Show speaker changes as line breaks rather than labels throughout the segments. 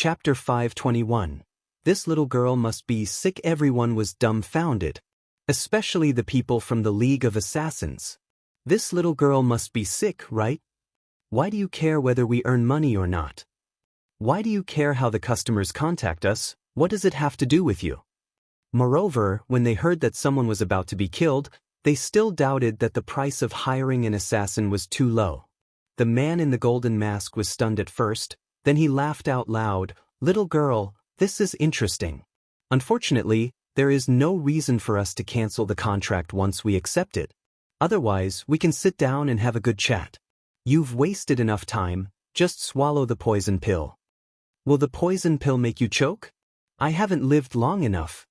Chapter 521. This little girl must be sick. Everyone was dumbfounded. Especially the people from the League of Assassins. This little girl must be sick, right? Why do you care whether we earn money or not? Why do you care how the customers contact us? What does it have to do with you? Moreover, when they heard that someone was about to be killed, they still doubted that the price of hiring an assassin was too low. The man in the golden mask was stunned at first, then he laughed out loud. Little girl, this is interesting. Unfortunately, there is no reason for us to cancel the contract once we accept it. Otherwise, we can sit down and have a good chat. You've wasted enough time, just swallow the poison pill. Will the poison pill make you choke? I haven't lived long enough.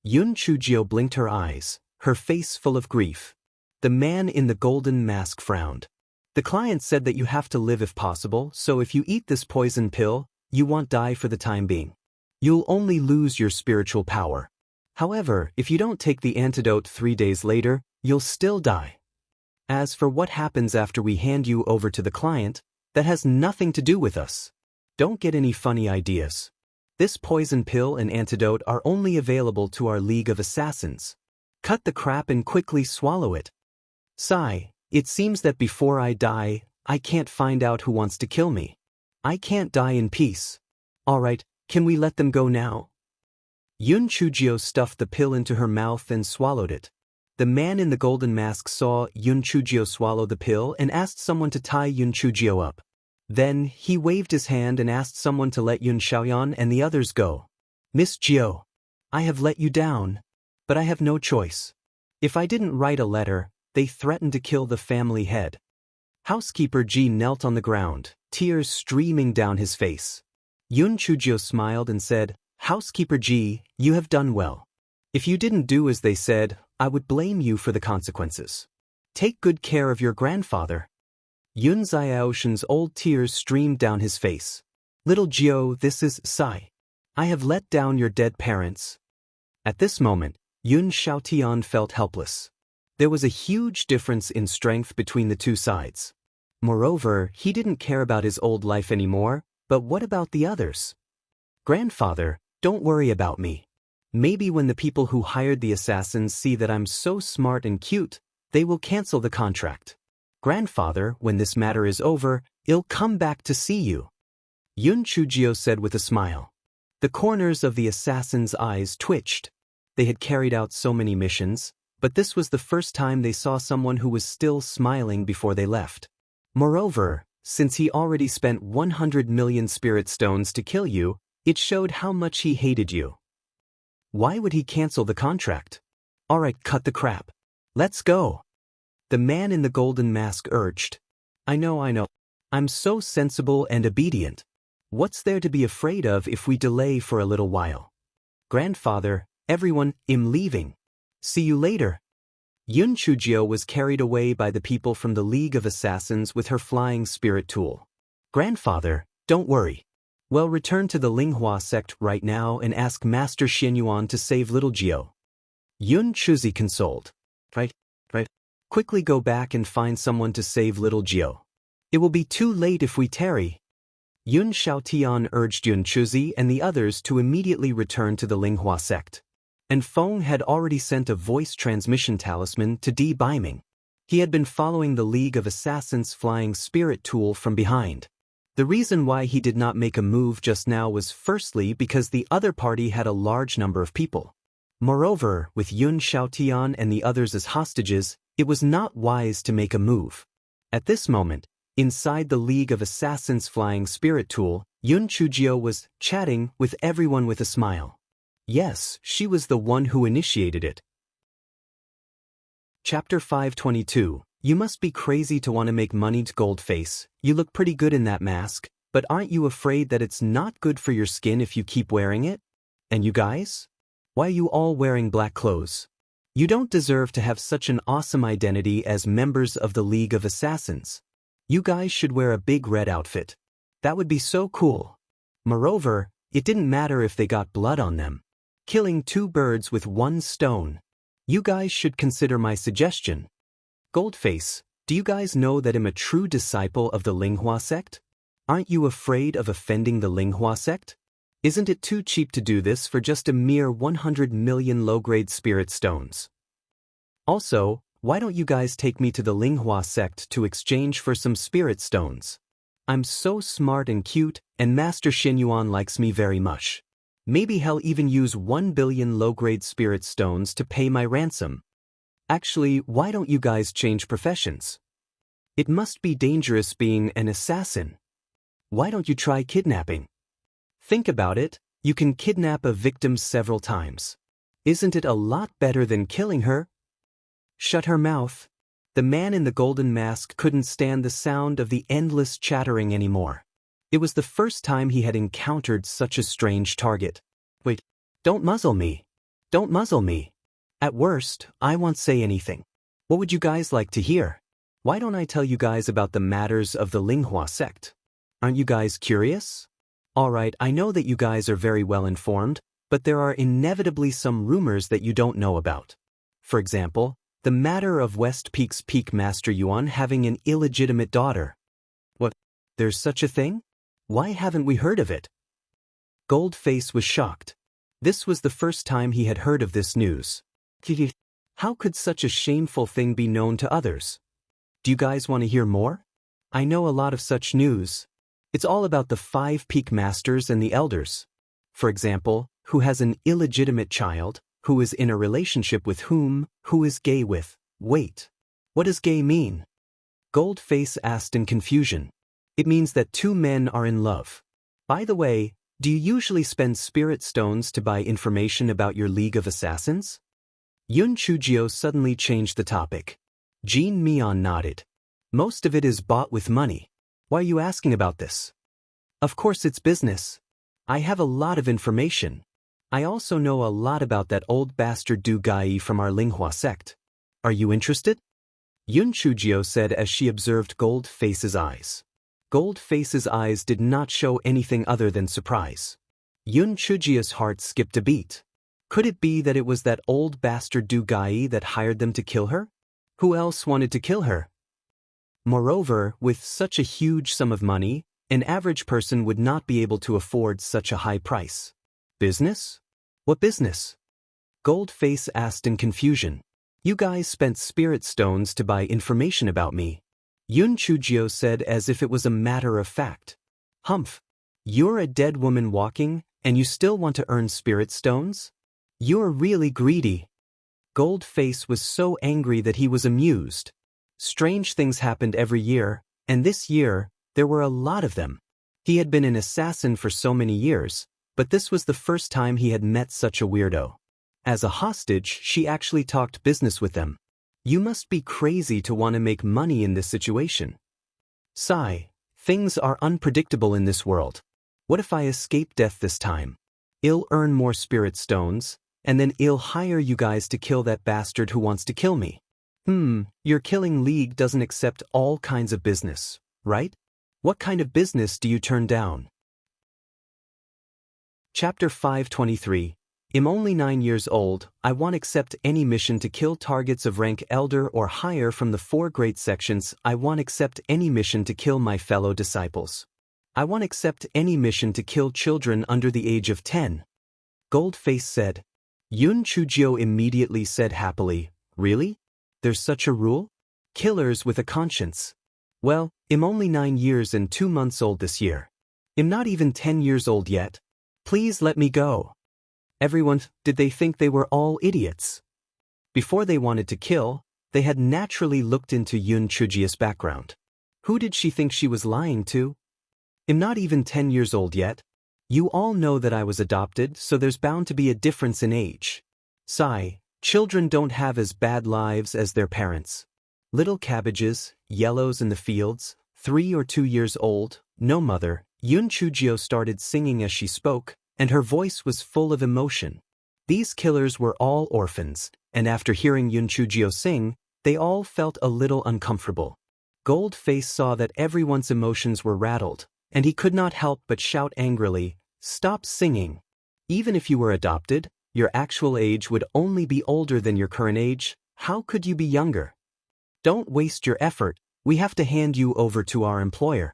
Yun Chujio blinked her eyes, her face full of grief. The man in the golden mask frowned. The client said that you have to live if possible, so if you eat this poison pill, you won't die for the time being. You'll only lose your spiritual power. However, if you don't take the antidote 3 days later, you'll still die. As for what happens after we hand you over to the client, that has nothing to do with us. Don't get any funny ideas. This poison pill and antidote are only available to our League of Assassins. Cut the crap and quickly swallow it. Sigh, it seems that before I die, I can't find out who wants to kill me. I can't die in peace. Alright, can we let them go now? Yun Chujio stuffed the pill into her mouth and swallowed it. The man in the golden mask saw Yun Chujio swallow the pill and asked someone to tie Yun Chujio up. Then, he waved his hand and asked someone to let Yun Xiaoyan and the others go. Miss Jiao, I have let you down, but I have no choice. If I didn't write a letter, they threatened to kill the family head. Housekeeper Ji knelt on the ground, tears streaming down his face. Yun Chujio smiled and said, Housekeeper Ji, you have done well. If you didn't do as they said, I would blame you for the consequences. Take good care of your grandfather. Yun Xiaoshan's old tears streamed down his face. Little Jiao, this is Sai. I have let down your dead parents. At this moment, Yun Xiaotian felt helpless. There was a huge difference in strength between the two sides. Moreover, he didn't care about his old life anymore, but what about the others? Grandfather, don't worry about me. Maybe when the people who hired the assassins see that I'm so smart and cute, they will cancel the contract. Grandfather, when this matter is over, I'll come back to see you. Yun Chujio said with a smile. The corners of the assassins' eyes twitched. They had carried out so many missions, but this was the first time they saw someone who was still smiling before they left. Moreover, since he already spent 100 million spirit stones to kill you, it showed how much he hated you. Why would he cancel the contract? Alright, cut the crap. Let's go. The man in the golden mask urged. I know. I'm so sensible and obedient. What's there to be afraid of if we delay for a little while? Grandfather, everyone, I'm leaving. See you later. Yun Chujio was carried away by the people from the League of Assassins with her flying spirit tool. Grandfather, don't worry. Well, return to the Linghua sect right now and ask Master Xianyuan to save little Jiao. Yun Chuzi consoled. Right. Quickly go back and find someone to save little Jiao. It will be too late if we tarry. Yun Xiaotian urged Yun Chuzi and the others to immediately return to the Linghua sect. And Feng had already sent a voice transmission talisman to Di Baiming. He had been following the League of Assassins' flying spirit tool from behind. The reason why he did not make a move just now was firstly because the other party had a large number of people. Moreover, with Yun Xiaotian and the others as hostages, it was not wise to make a move. At this moment, inside the League of Assassins' flying spirit tool, Yun Chujio was chatting with everyone with a smile. Yes, she was the one who initiated it. Chapter 522. You must be crazy to want to make money. Goldface, you look pretty good in that mask, but aren't you afraid that it's not good for your skin if you keep wearing it? And you guys? Why are you all wearing black clothes? You don't deserve to have such an awesome identity as members of the League of Assassins. You guys should wear a big red outfit. That would be so cool. Moreover, it didn't matter if they got blood on them. Killing 2 birds with 1 stone. You guys should consider my suggestion. Goldface, do you guys know that I'm a true disciple of the Linghua sect? Aren't you afraid of offending the Linghua sect? Isn't it too cheap to do this for just a mere 100 million low-grade spirit stones? Also, why don't you guys take me to the Linghua sect to exchange for some spirit stones? I'm so smart and cute, and Master Xinyuan likes me very much. Maybe he'll even use 1 billion low-grade spirit stones to pay my ransom. Actually, why don't you guys change professions? It must be dangerous being an assassin. Why don't you try kidnapping? Think about it, you can kidnap a victim several times. Isn't it a lot better than killing her? Shut her mouth. The man in the golden mask couldn't stand the sound of the endless chattering anymore. It was the first time he had encountered such a strange target. Wait, don't muzzle me. Don't muzzle me. At worst, I won't say anything. What would you guys like to hear? Why don't I tell you guys about the matters of the Linghua sect? Aren't you guys curious? Alright, I know that you guys are very well informed, but there are inevitably some rumors that you don't know about. For example, the matter of West Peak's Peak Master Yuan having an illegitimate daughter. What? There's such a thing? Why haven't we heard of it? Goldface was shocked. This was the first time he had heard of this news. How could such a shameful thing be known to others? Do you guys want to hear more? I know a lot of such news. It's all about the 5 Peak Masters and the Elders. For example, who has an illegitimate child, who is in a relationship with whom, who is gay with. Wait. What does gay mean? Goldface asked in confusion. It means that 2 men are in love. By the way, do you usually spend spirit stones to buy information about your League of Assassins? Yun Chujio suddenly changed the topic. Jean Mian nodded. Most of it is bought with money. Why are you asking about this? Of course it's business. I have a lot of information. I also know a lot about that old bastard Du Gai from our Linghua sect. Are you interested? Yun Chujio said as she observed Goldface's eyes. Goldface's eyes did not show anything other than surprise. Yun Chujio's heart skipped a beat. Could it be that it was that old bastard Du Gai that hired them to kill her? Who else wanted to kill her? Moreover, with such a huge sum of money, an average person would not be able to afford such a high price. Business? What business? Goldface asked in confusion. You guys spent spirit stones to buy information about me. Yun Chujio said as if it was a matter of fact. Humph. You're a dead woman walking, and you still want to earn spirit stones? You're really greedy. Goldface was so angry that he was amused. Strange things happened every year, and this year, there were a lot of them. He had been an assassin for so many years, but this was the first time he had met such a weirdo. As a hostage, she actually talked business with them. You must be crazy to want to make money in this situation. Sigh, things are unpredictable in this world. What if I escape death this time? I'll earn more spirit stones, and then I'll hire you guys to kill that bastard who wants to kill me. Your killing league doesn't accept all kinds of business, right? What kind of business do you turn down? Chapter 523. I'm only 9 years old, I won't accept any mission to kill targets of rank elder or higher from the 4 great sections. I won't accept any mission to kill my fellow disciples. I won't accept any mission to kill children under the age of 10. Goldface said. Yun Chujio immediately said happily, Really? There's such a rule? Killers with a conscience. Well, I'm only 9 years and 2 months old this year. I'm not even 10 years old yet. Please let me go. Everyone, did they think they were all idiots? Before they wanted to kill, they had naturally looked into Yun Chujio's background. Who did she think she was lying to? I'm not even 10 years old yet. You all know that I was adopted, so there's bound to be a difference in age. Sigh. Children don't have as bad lives as their parents. Little cabbages, yellows in the fields, 3 or 2 years old, no mother. Yun Chujio started singing as she spoke, and her voice was full of emotion. These killers were all orphans, and after hearing Yun Chujio sing, they all felt a little uncomfortable. Goldface saw that everyone's emotions were rattled, and he could not help but shout angrily, Stop singing. Even if you were adopted, your actual age would only be older than your current age. How could you be younger? Don't waste your effort, we have to hand you over to our employer.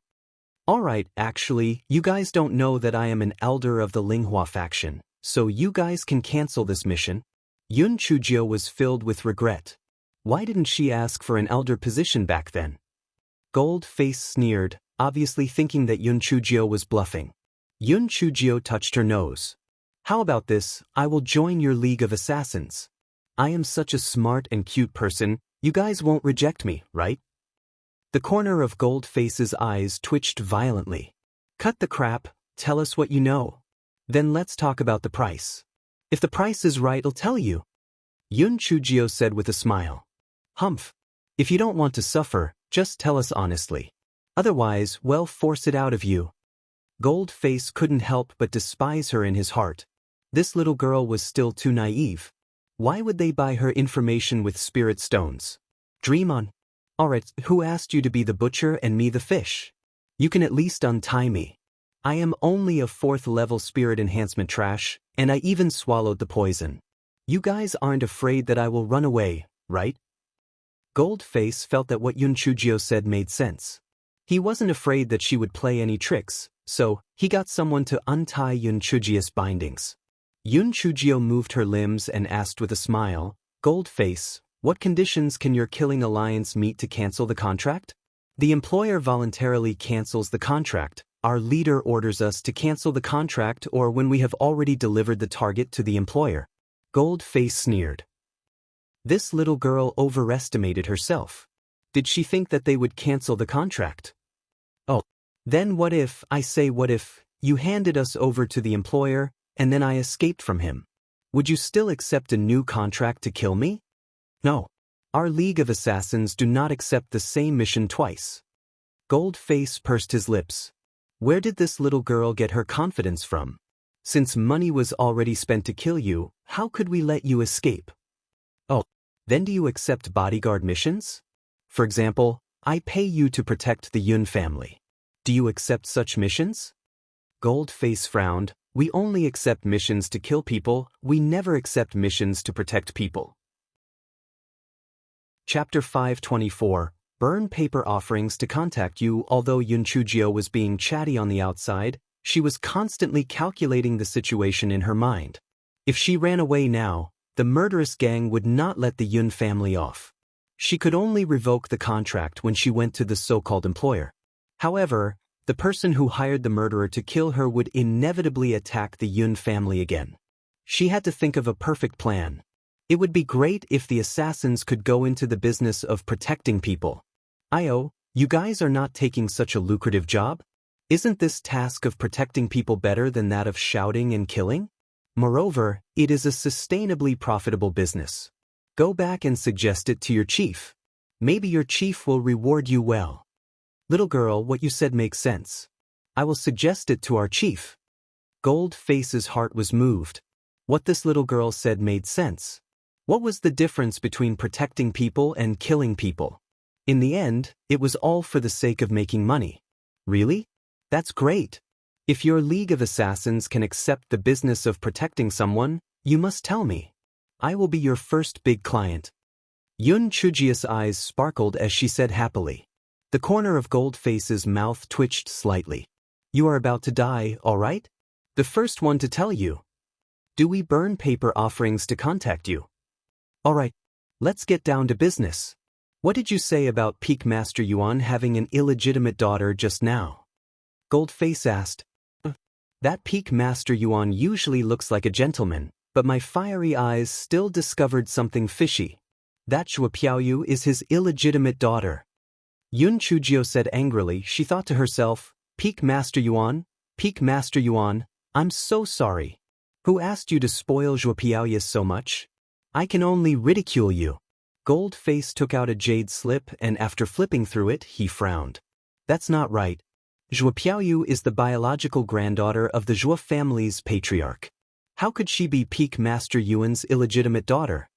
Alright, actually, you guys don't know that I am an elder of the Linghua faction, so you guys can cancel this mission. Yun Chujio was filled with regret. Why didn't she ask for an elder position back then? Gold Face sneered, obviously thinking that Yun Chujio was bluffing. Yun Chujio touched her nose. How about this, I will join your League of Assassins. I am such a smart and cute person, you guys won't reject me, right? The corner of Gold Face's eyes twitched violently. Cut the crap, tell us what you know. Then let's talk about the price. If the price is right, I'll tell you. Yun Chujio said with a smile. Humph. If you don't want to suffer, just tell us honestly. Otherwise, we'll force it out of you. Gold Face couldn't help but despise her in his heart. This little girl was still too naive. Why would they buy her information with spirit stones? Dream on. Alright, who asked you to be the butcher and me the fish? You can at least untie me. I am only a 4th level spirit enhancement trash, and I even swallowed the poison. You guys aren't afraid that I will run away, right? Gold Face felt that what Yun Chujio said made sense. He wasn't afraid that she would play any tricks, so he got someone to untie Yun Chujio's bindings. Yun Chujio moved her limbs and asked with a smile, Gold Face, what conditions can your killing alliance meet to cancel the contract? The employer voluntarily cancels the contract. Our leader orders us to cancel the contract or when we have already delivered the target to the employer. Gold Face sneered. This little girl overestimated herself. Did she think that they would cancel the contract? Oh, then what if you handed us over to the employer and then I escaped from him? Would you still accept a new contract to kill me? No. Our League of Assassins do not accept the same mission twice. Gold Face pursed his lips. Where did this little girl get her confidence from? Since money was already spent to kill you, how could we let you escape? Oh, then do you accept bodyguard missions? For example, I pay you to protect the Yun family. Do you accept such missions? Gold Face frowned. We only accept missions to kill people, we never accept missions to protect people. Chapter 524, Burn paper offerings to contact you. Although Yun Chujio was being chatty on the outside, she was constantly calculating the situation in her mind. If she ran away now, the murderous gang would not let the Yun family off. She could only revoke the contract when she went to the so-called employer. However, the person who hired the murderer to kill her would inevitably attack the Yun family again. She had to think of a perfect plan. It would be great if the assassins could go into the business of protecting people. You guys are not taking such a lucrative job? Isn't this task of protecting people better than that of shouting and killing? Moreover, it is a sustainably profitable business. Go back and suggest it to your chief. Maybe your chief will reward you well. Little girl, what you said makes sense. I will suggest it to our chief. Gold Face's heart was moved. What this little girl said made sense. What was the difference between protecting people and killing people? In the end, it was all for the sake of making money. Really? That's great. If your League of Assassins can accept the business of protecting someone, you must tell me. I will be your first big client. Yun Chujio's eyes sparkled as she said happily. The corner of Gold Face's mouth twitched slightly. You are about to die, all right? The first one to tell you. Do we burn paper offerings to contact you? All right, let's get down to business. What did you say about Peak Master Yuan having an illegitimate daughter just now? Gold Face asked. That Peak Master Yuan usually looks like a gentleman, but my fiery eyes still discovered something fishy. That Zhuo Piaoyu is his illegitimate daughter. Yun Chujio said angrily. She thought to herself, Peak Master Yuan, I'm so sorry. Who asked you to spoil Zhuo Piaoyu so much? I can only ridicule you. Gold Face took out a jade slip and after flipping through it, he frowned. That's not right. Zhuo Piaoyu is the biological granddaughter of the Zhuo family's patriarch. How could she be Peak Master Yuan's illegitimate daughter?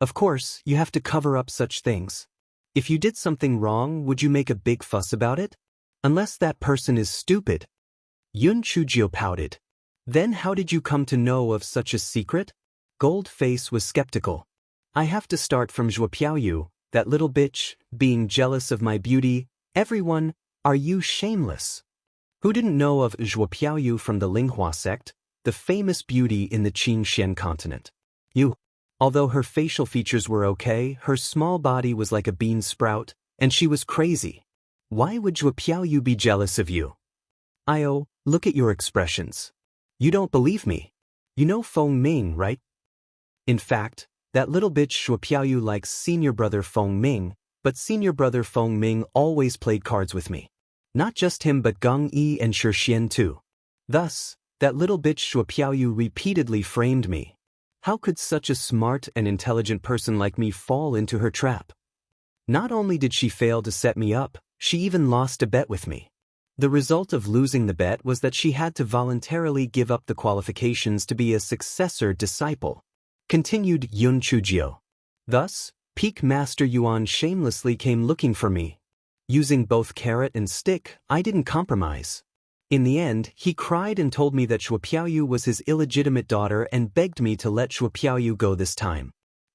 Of course, you have to cover up such things. If you did something wrong, would you make a big fuss about it? Unless that person is stupid. Yun Chujio pouted. Then how did you come to know of such a secret? Gold Face was skeptical. I have to start from Zhuo Piaoyu, that little bitch, being jealous of my beauty. Everyone Are you shameless? Who didn't know of Zhuo Piaoyu from the Linghua sect, the famous beauty in the Qingxian continent? Although her facial features were okay, her small body was like a bean sprout, and she was crazy. Why would Zhuo Piaoyu be jealous of you? Look at your expressions. You don't believe me. You know Feng Ming, right? In fact, that little bitch Zhuo Piaoyu likes senior brother Feng Ming, but senior brother Feng Ming always played cards with me. Not just him but Gong Yi and Shi Xian too. Thus, that little bitch Zhuo Piaoyu repeatedly framed me. How could such a smart and intelligent person like me fall into her trap? Not only did she fail to set me up, she even lost a bet with me. The result of losing the bet was that she had to voluntarily give up the qualifications to be a successor disciple. Continued Yun Chujio. Thus, Peak Master Yuan shamelessly came looking for me. Using both carrot and stick, I didn't compromise. In the end, he cried and told me that Zhuo Piaoyu was his illegitimate daughter and begged me to let Zhuo Piaoyu go this time.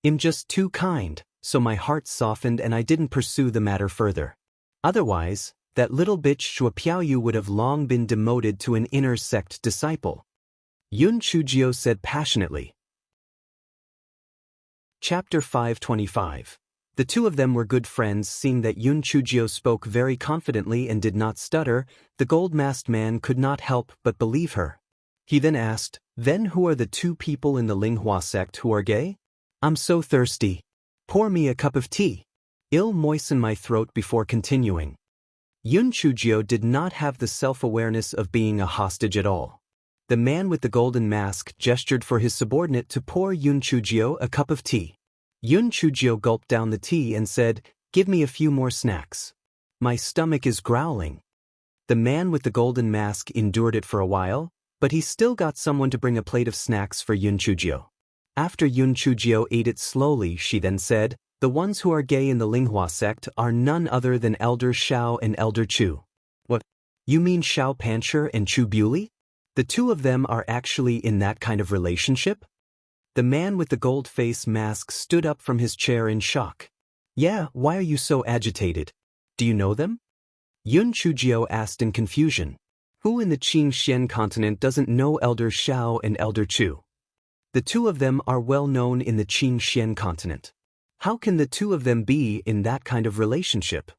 I'm just too kind, so my heart softened and I didn't pursue the matter further. Otherwise, that little bitch Zhuo Piaoyu would have long been demoted to an inner sect disciple. Yun Chujio said passionately. Chapter 525. The two of them were good friends. Seeing that Yun Chujio spoke very confidently and did not stutter, the gold-masked man could not help but believe her. He then asked, "Then who are the two people in the Linghua sect who are gay? I'm so thirsty. Pour me a cup of tea. I'll moisten my throat before continuing." Yun Chujio did not have the self-awareness of being a hostage at all. The man with the golden mask gestured for his subordinate to pour Yun Chujio a cup of tea. Yun Chujio gulped down the tea and said, "Give me a few more snacks. My stomach is growling." The man with the golden mask endured it for a while, but he still got someone to bring a plate of snacks for Yun Chujio. After Yun Chujio ate it slowly, she then said, "The ones who are gay in the Linghua sect are none other than Elder Shao and Elder Chu." "What? You mean Shao Pancher and Chu Bewley? The two of them are actually in that kind of relationship?" The man with the gold face mask stood up from his chair in shock. "Yeah, why are you so agitated? Do you know them?" Yun Chujio asked in confusion. Who in the Qingxian continent doesn't know Elder Shao and Elder Chu? The two of them are well known in the Qingxian continent. How can the two of them be in that kind of relationship?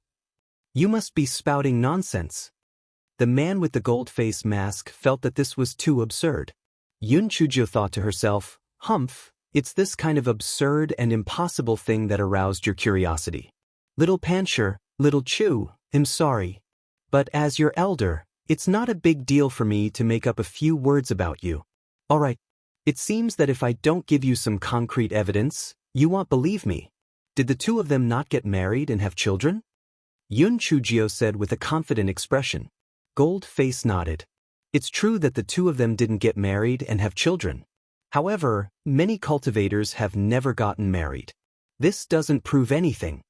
You must be spouting nonsense. The man with the gold face mask felt that this was too absurd. Yun Chujio thought to herself, "Humph, it's this kind of absurd and impossible thing that aroused your curiosity. Little Pancher, little Chu, I'm sorry. But as your elder, it's not a big deal for me to make up a few words about you. All right. It seems that if I don't give you some concrete evidence, you won't believe me. Did the two of them not get married and have children?" Yun Chujio said with a confident expression. Gold Face nodded. It's true that the two of them didn't get married and have children. However, many cultivators have never gotten married. This doesn't prove anything.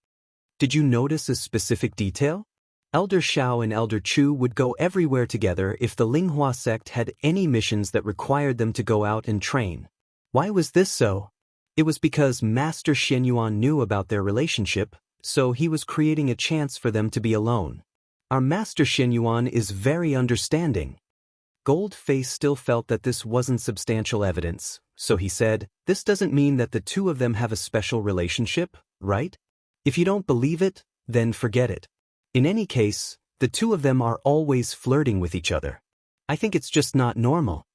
Did you notice a specific detail? Elder Shao and Elder Chu would go everywhere together if the Linghua sect had any missions that required them to go out and train. Why was this so? It was because Master Xianyuan knew about their relationship, so he was creating a chance for them to be alone. Our Master Xianyuan is very understanding. Gold Face still felt that this wasn't substantial evidence, so he said, "This doesn't mean that the two of them have a special relationship, right? If you don't believe it, then forget it. In any case, the two of them are always flirting with each other. I think it's just not normal.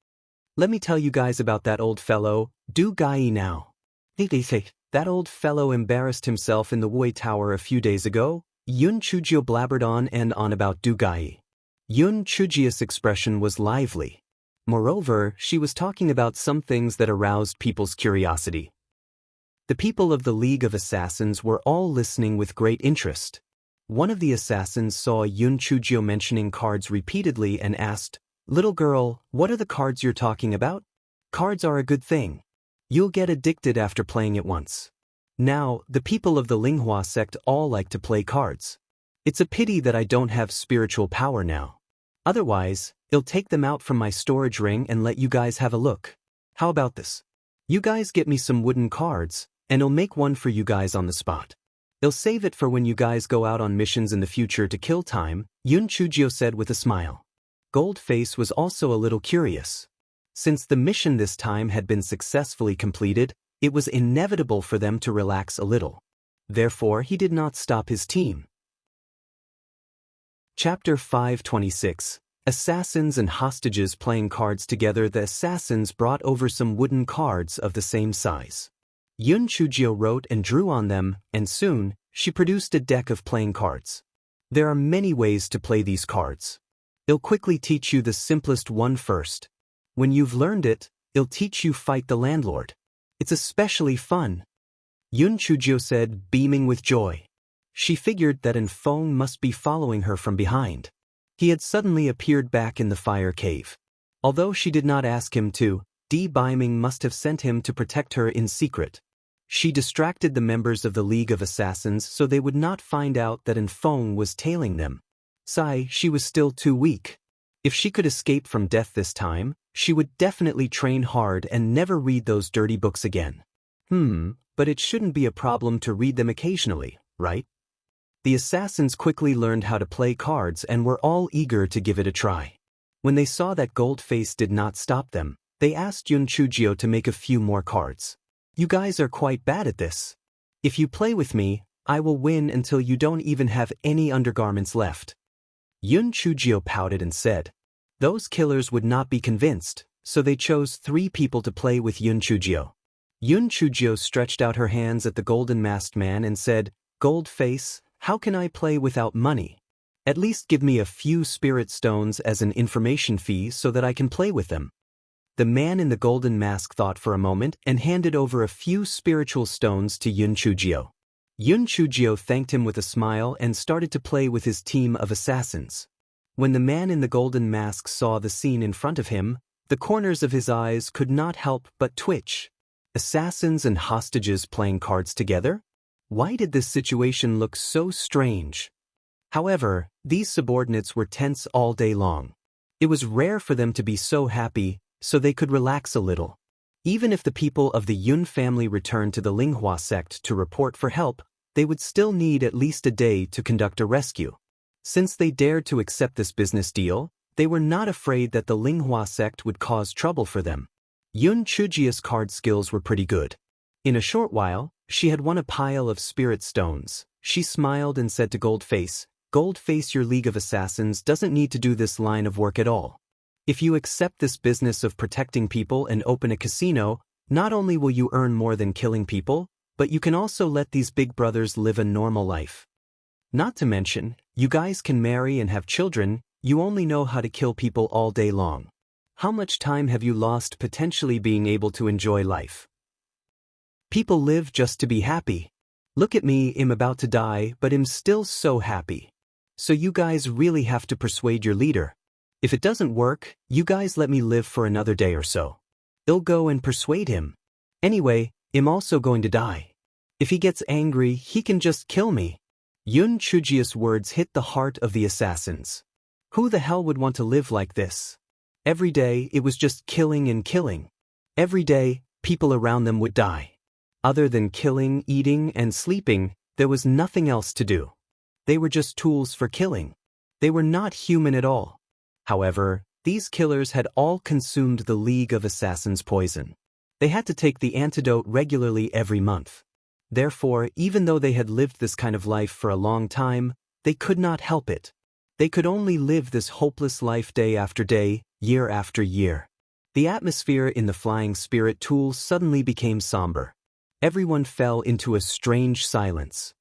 Let me tell you guys about that old fellow, Du Gai now. That old fellow embarrassed himself in the Wei Tower a few days ago." Yun Chujio blabbered on and on about Du Gai. Yun Chujio's expression was lively. Moreover, she was talking about some things that aroused people's curiosity. The people of the League of Assassins were all listening with great interest. One of the assassins saw Yun Chujio mentioning cards repeatedly and asked, "Little girl, what are the cards you're talking about? Cards are a good thing. You'll get addicted after playing it once." Now, the people of the Linghua sect all like to play cards. It's a pity that I don't have spiritual power now. Otherwise, I'll take them out from my storage ring and let you guys have a look. How about this? You guys get me some wooden cards, and I'll make one for you guys on the spot. "I'll save it for when you guys go out on missions in the future to kill time," Yun Chujio said with a smile. Goldface was also a little curious. Since the mission this time had been successfully completed, it was inevitable for them to relax a little. Therefore, he did not stop his team. Chapter 526. Assassins and Hostages Playing Cards Together. The assassins brought over some wooden cards of the same size. Yun Chujio wrote and drew on them, and soon, she produced a deck of playing cards. There are many ways to play these cards. I'll quickly teach you the simplest one first. When you've learned it, I'll teach you Fight the Landlord. It's especially fun. Yun Chujio said, beaming with joy. She figured that Enfeng must be following her from behind. He had suddenly appeared back in the fire cave. Although she did not ask him to, Beiming must have sent him to protect her in secret. She distracted the members of the League of Assassins so they would not find out that Enfeng was tailing them. She was still too weak. If she could escape from death this time, she would definitely train hard and never read those dirty books again. But it shouldn't be a problem to read them occasionally, right? The assassins quickly learned how to play cards and were all eager to give it a try. When they saw that Goldface did not stop them, they asked Yun Chujio to make a few more cards. "You guys are quite bad at this. If you play with me, I will win until you don't even have any undergarments left." Yun Chujio pouted and said. Those killers would not be convinced, so they chose 3 people to play with Yun Chujio. Yun Chujio stretched out her hands at the golden masked man and said, "Goldface, how can I play without money? At least give me a few spirit stones as an information fee so that I can play with them." The man in the golden mask thought for a moment and handed over a few spiritual stones to Yun Chujio. Yun Chujio thanked him with a smile and started to play with his team of assassins. When the man in the golden mask saw the scene in front of him, the corners of his eyes could not help but twitch. Assassins and hostages playing cards together? Why did this situation look so strange? However, these subordinates were tense all day long. It was rare for them to be so happy, so they could relax a little. Even if the people of the Yun family returned to the Linghua sect to report for help, they would still need at least a day to conduct a rescue. Since they dared to accept this business deal, they were not afraid that the Linghua sect would cause trouble for them. Yun Chujio's card skills were pretty good. In a short while, she had won a pile of spirit stones. She smiled and said to Goldface, "Goldface, your League of Assassins doesn't need to do this line of work at all. If you accept this business of protecting people and open a casino, not only will you earn more than killing people, but you can also let these big brothers live a normal life. Not to mention, you guys can marry and have children, you only know how to kill people all day long. How much time have you lost potentially being able to enjoy life? People live just to be happy. Look at me, I'm about to die, but I'm still so happy. So you guys really have to persuade your leader. If it doesn't work, you guys let me live for another day or so. I'll go and persuade him. Anyway, I'm also going to die. If he gets angry, he can just kill me." Yun Chujio's words hit the heart of the assassins. Who the hell would want to live like this? Every day, it was just killing and killing. Every day, people around them would die. Other than killing, eating, and sleeping, there was nothing else to do. They were just tools for killing. They were not human at all. However, these killers had all consumed the League of Assassins poison. They had to take the antidote regularly every month. Therefore, even though they had lived this kind of life for a long time, they could not help it. They could only live this hopeless life day after day, year after year. The atmosphere in the Flying Spirit Tool suddenly became somber. Everyone fell into a strange silence.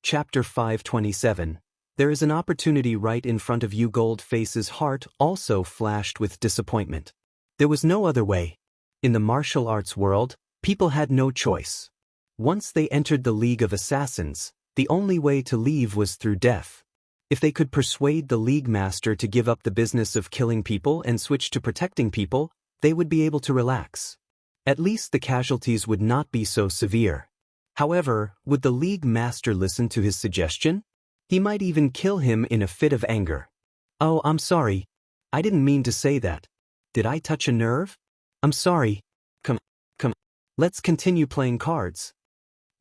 Chapter 527. There is an opportunity right in front of you. Goldface's heart also flashed with disappointment. There was no other way. In the martial arts world, people had no choice. Once they entered the League of Assassins, the only way to leave was through death. If they could persuade the League Master to give up the business of killing people and switch to protecting people, they would be able to relax. At least the casualties would not be so severe. However, would the League Master listen to his suggestion? He might even kill him in a fit of anger. "Oh, I'm sorry. I didn't mean to say that. Did I touch a nerve? I'm sorry. Come. Let's continue playing cards."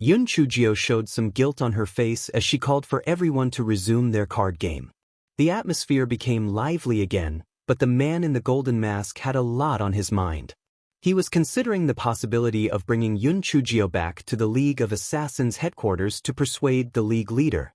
Yun Chujio showed some guilt on her face as she called for everyone to resume their card game. The atmosphere became lively again, but the man in the golden mask had a lot on his mind. He was considering the possibility of bringing Yun Chujio back to the League of Assassins headquarters to persuade the League leader.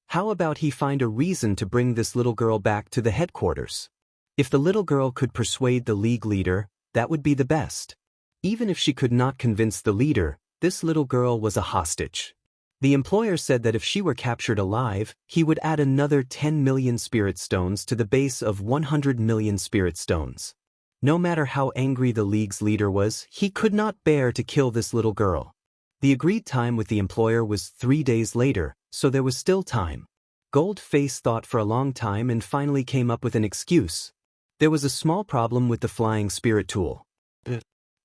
How about he find a reason to bring this little girl back to the headquarters? If the little girl could persuade the League leader, that would be the best. Even if she could not convince the leader, this little girl was a hostage. The employer said that if she were captured alive, he would add another 10 million spirit stones to the base of 100 million spirit stones. No matter how angry the League's leader was, he could not bear to kill this little girl. The agreed time with the employer was 3 days later, so there was still time. Goldface thought for a long time and finally came up with an excuse. There was a small problem with the flying spirit tool.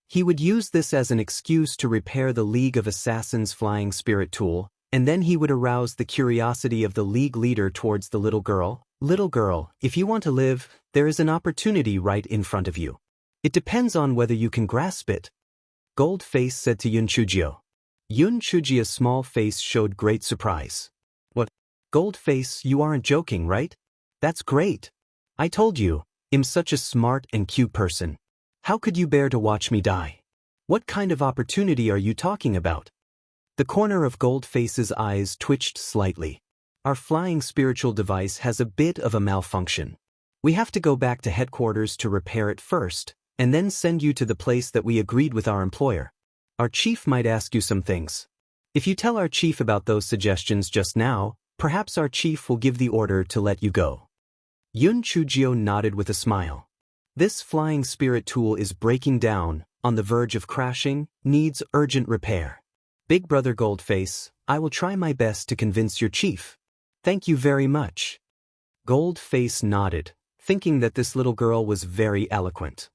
He would use this as an excuse to repair the League of Assassins' flying spirit tool, and then he would arouse the curiosity of the League leader towards the little girl. Little girl, if you want to live, there is an opportunity right in front of you. It depends on whether you can grasp it. Goldface said to Yun Chujio. Yun Chujio's small face showed great surprise. What? Goldface, you aren't joking, right? That's great. I told you, I'm such a smart and cute person. How could you bear to watch me die? What kind of opportunity are you talking about? The corner of Goldface's eyes twitched slightly. Our flying spiritual device has a bit of a malfunction. We have to go back to headquarters to repair it first, and then send you to the place that we agreed with our employer. Our chief might ask you some things. If you tell our chief about those suggestions just now, perhaps our chief will give the order to let you go. Yun Chujio nodded with a smile. This flying spirit tool is breaking down, on the verge of crashing, needs urgent repair. Big Brother Goldface, I will try my best to convince your chief. Thank you very much. Goldface nodded, thinking that this little girl was very eloquent.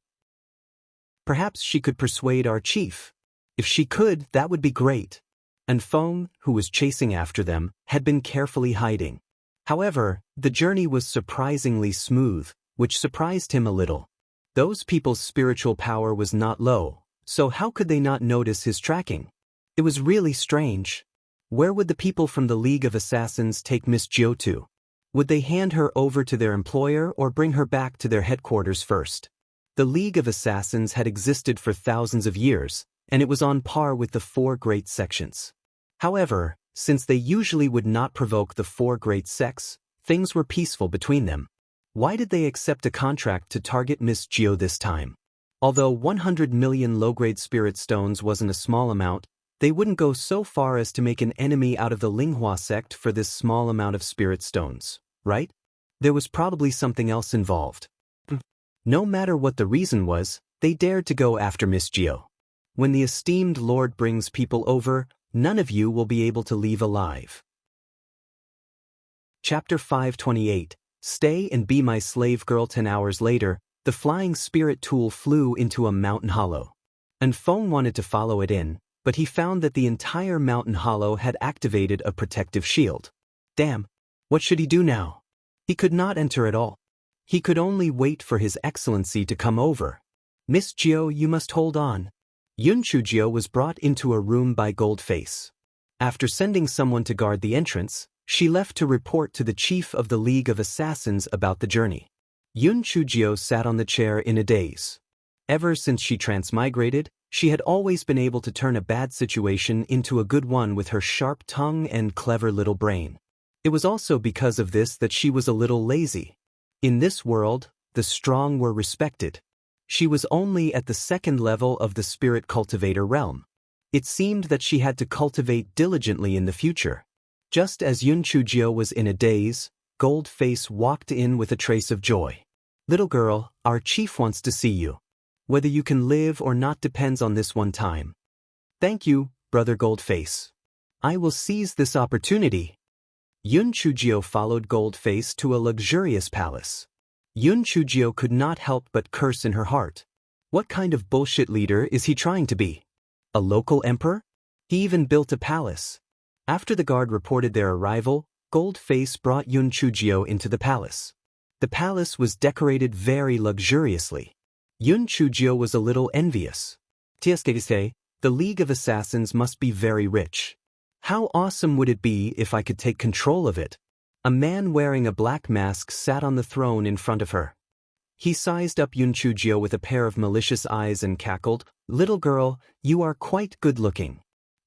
Perhaps she could persuade our chief. If she could, that would be great. And Feng, who was chasing after them, had been carefully hiding. However, the journey was surprisingly smooth, which surprised him a little. Those people's spiritual power was not low, so how could they not notice his tracking? It was really strange. Where would the people from the League of Assassins take Miss Jiu to? Would they hand her over to their employer or bring her back to their headquarters first? The League of Assassins had existed for thousands of years, and it was on par with the 4 great sections. However, since they usually would not provoke the 4 great sects, things were peaceful between them. Why did they accept a contract to target Miss Jiu this time? Although 100 million low-grade spirit stones wasn't a small amount, they wouldn't go so far as to make an enemy out of the Linghua sect for this small amount of spirit stones, right? There was probably something else involved. No matter what the reason was, they dared to go after Miss Jiu. When the esteemed Lord brings people over, none of you will be able to leave alive. Chapter 528. Stay and be my slave girl. 10 hours later, the flying spirit tool flew into a mountain hollow. And Feng wanted to follow it in, but he found that the entire mountain hollow had activated a protective shield. Damn, what should he do now? He could not enter at all. He could only wait for His Excellency to come over. Miss Jiu, you must hold on. Yun Chujio was brought into a room by Goldface. After sending someone to guard the entrance, she left to report to the chief of the League of Assassins about the journey. Yun Chujio sat on the chair in a daze. Ever since she transmigrated, she had always been able to turn a bad situation into a good one with her sharp tongue and clever little brain. It was also because of this that she was a little lazy. In this world, the strong were respected. She was only at the 2nd level of the spirit cultivator realm. It seemed that she had to cultivate diligently in the future. Just as Yun Chujio was in a daze, Goldface walked in with a trace of joy. Little girl, our chief wants to see you. Whether you can live or not depends on this one time. Thank you, Brother Goldface. I will seize this opportunity. Yun Chujio followed Goldface to a luxurious palace. Yun Chujio could not help but curse in her heart. What kind of bullshit leader is he trying to be? A local emperor? He even built a palace. After the guard reported their arrival, Goldface brought Yun Chujio into the palace. The palace was decorated very luxuriously. Yun Chujio was a little envious. The League of Assassins must be very rich. How awesome would it be if I could take control of it? A man wearing a black mask sat on the throne in front of her. He sized up Yun Chujio with a pair of malicious eyes and cackled, "Little girl, you are quite good-looking.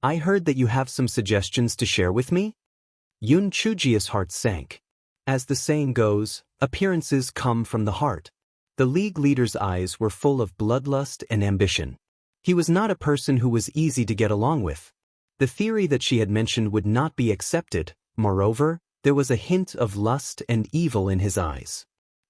I heard that you have some suggestions to share with me?" Yun Chujio's heart sank. As the saying goes, appearances come from the heart. The League leader's eyes were full of bloodlust and ambition. He was not a person who was easy to get along with. The theory that she had mentioned would not be accepted. Moreover, there was a hint of lust and evil in his eyes.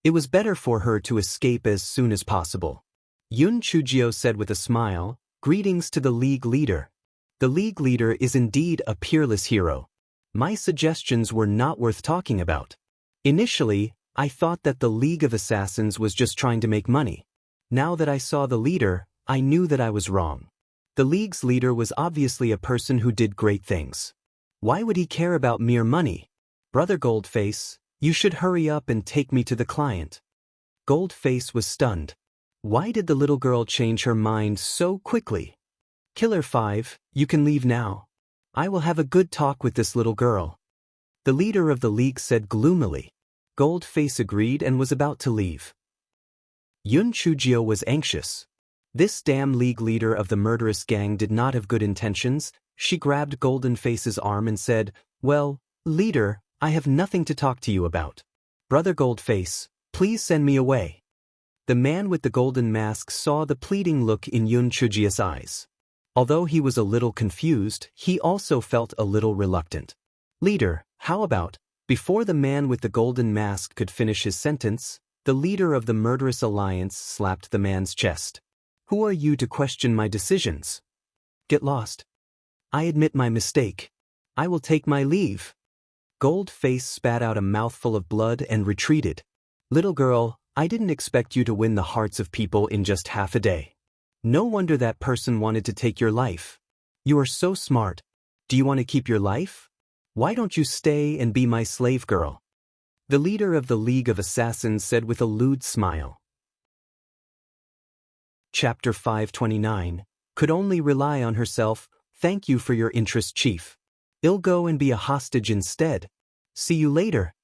It was better for her to escape as soon as possible. Yun Chujio said with a smile, "Greetings to the League leader. The League leader is indeed a peerless hero. My suggestions were not worth talking about. Initially, I thought that the League of Assassins was just trying to make money. Now that I saw the leader, I knew that I was wrong. The League's leader was obviously a person who did great things. Why would he care about mere money? Brother Goldface, you should hurry up and take me to the client." Goldface was stunned. Why did the little girl change her mind so quickly? "Killer 5, you can leave now. I will have a good talk with this little girl," the leader of the League said gloomily. Goldface agreed and was about to leave. Yun Chujio was anxious. This damn League leader of the murderous gang did not have good intentions. She grabbed Goldenface's arm and said, "Well, leader, I have nothing to talk to you about. Brother Goldface, please send me away." The man with the golden mask saw the pleading look in Yun Chujio's eyes. Although he was a little confused, he also felt a little reluctant. "Leader, how about?" Before the man with the golden mask could finish his sentence, the leader of the murderous alliance slapped the man's chest. "Who are you to question my decisions? Get lost. I admit my mistake. I will take my leave." Goldface spat out a mouthful of blood and retreated. "Little girl, I didn't expect you to win the hearts of people in just half a day. No wonder that person wanted to take your life. You are so smart. Do you want to keep your life? Why don't you stay and be my slave girl?" The leader of the League of Assassins said with a lewd smile. Chapter 529, Could only rely on herself. "Thank you for your interest, Chief. I'll go and be a hostage instead. See you later."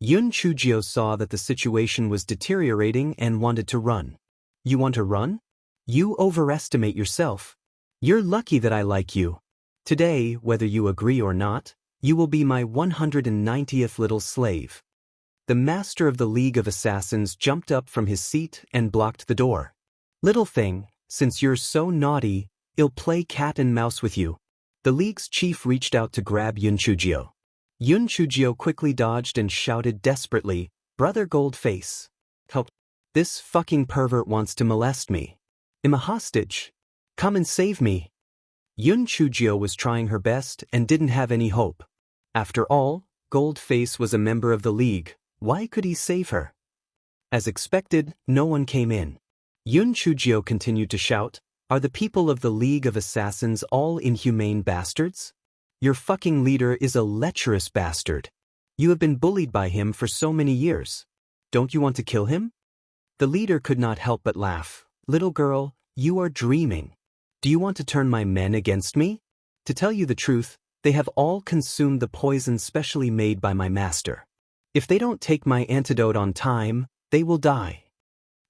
Yun Chujio saw that the situation was deteriorating and wanted to run. "You want to run? You overestimate yourself. You're lucky that I like you. Today, whether you agree or not, you will be my 190th little slave." The master of the League of Assassins jumped up from his seat and blocked the door. "Little thing, since you're so naughty, I'll play cat and mouse with you." The League's chief reached out to grab Yun Chujio. Yun Chujio quickly dodged and shouted desperately, "Brother Goldface, help. This fucking pervert wants to molest me. I'm a hostage. Come and save me." Yun Chujio was trying her best and didn't have any hope. After all, Goldface was a member of the League. Why could he save her? As expected, no one came in. Yun Chujio continued to shout, "Are the people of the League of Assassins all inhumane bastards? Your fucking leader is a lecherous bastard. You have been bullied by him for so many years. Don't you want to kill him?" The leader could not help but laugh. "Little girl, you are dreaming. Do you want to turn my men against me? To tell you the truth, they have all consumed the poison specially made by my master. If they don't take my antidote on time, they will die."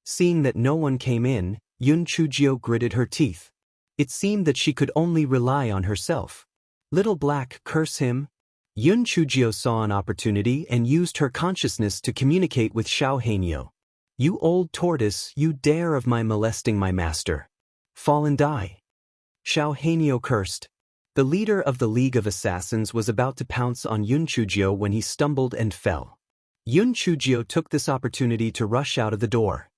Seeing that no one came in, Yun Chujio gritted her teeth. It seemed that she could only rely on herself. "Little black, curse him." Yun Chujio saw an opportunity and used her consciousness to communicate with Xiao Hanyo. "You old tortoise, you dare of my molesting my master. Fall and die." Xiao Hanyo cursed. The leader of the League of Assassins was about to pounce on Yun Chujio when he stumbled and fell. Yun Chujio took this opportunity to rush out of the door.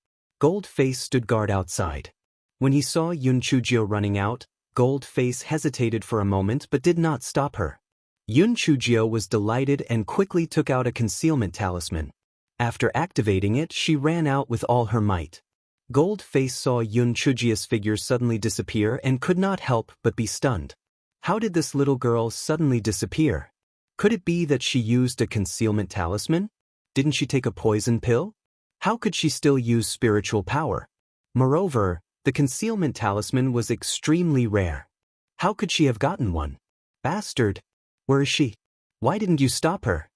Goldface stood guard outside. When he saw Yun Chujio running out, Goldface hesitated for a moment but did not stop her. Yun Chujio was delighted and quickly took out a concealment talisman. After activating it, she ran out with all her might. Goldface saw Yun Chujio's figure suddenly disappear and could not help but be stunned. How did this little girl suddenly disappear? Could it be that she used a concealment talisman? Didn't she take a poison pill? How could she still use spiritual power? Moreover, the concealment talisman was extremely rare. How could she have gotten one? Bastard! Where is she? Why didn't you stop her?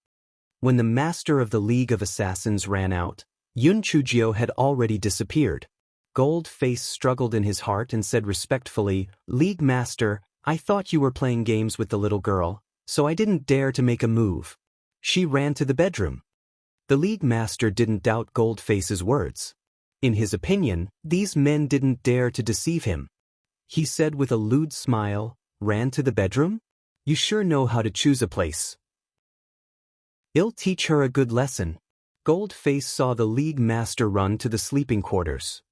When the master of the League of Assassins ran out, Yun Chujio had already disappeared. Gold-Face struggled in his heart and said respectfully, "League Master, I thought you were playing games with the little girl, so I didn't dare to make a move." She ran to the bedroom. The League Master didn't doubt Gold-Face's words. In his opinion, these men didn't dare to deceive him. He said with a lewd smile, "Ran to the bedroom? You sure know how to choose a place. I'll teach her a good lesson." Gold-Face saw the League Master run to the sleeping quarters.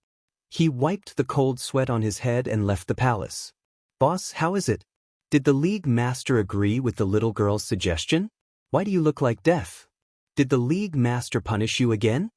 He wiped the cold sweat on his head and left the palace. "Boss, how is it? Did the League Master agree with the little girl's suggestion? Why do you look like death? Did the League Master punish you again?"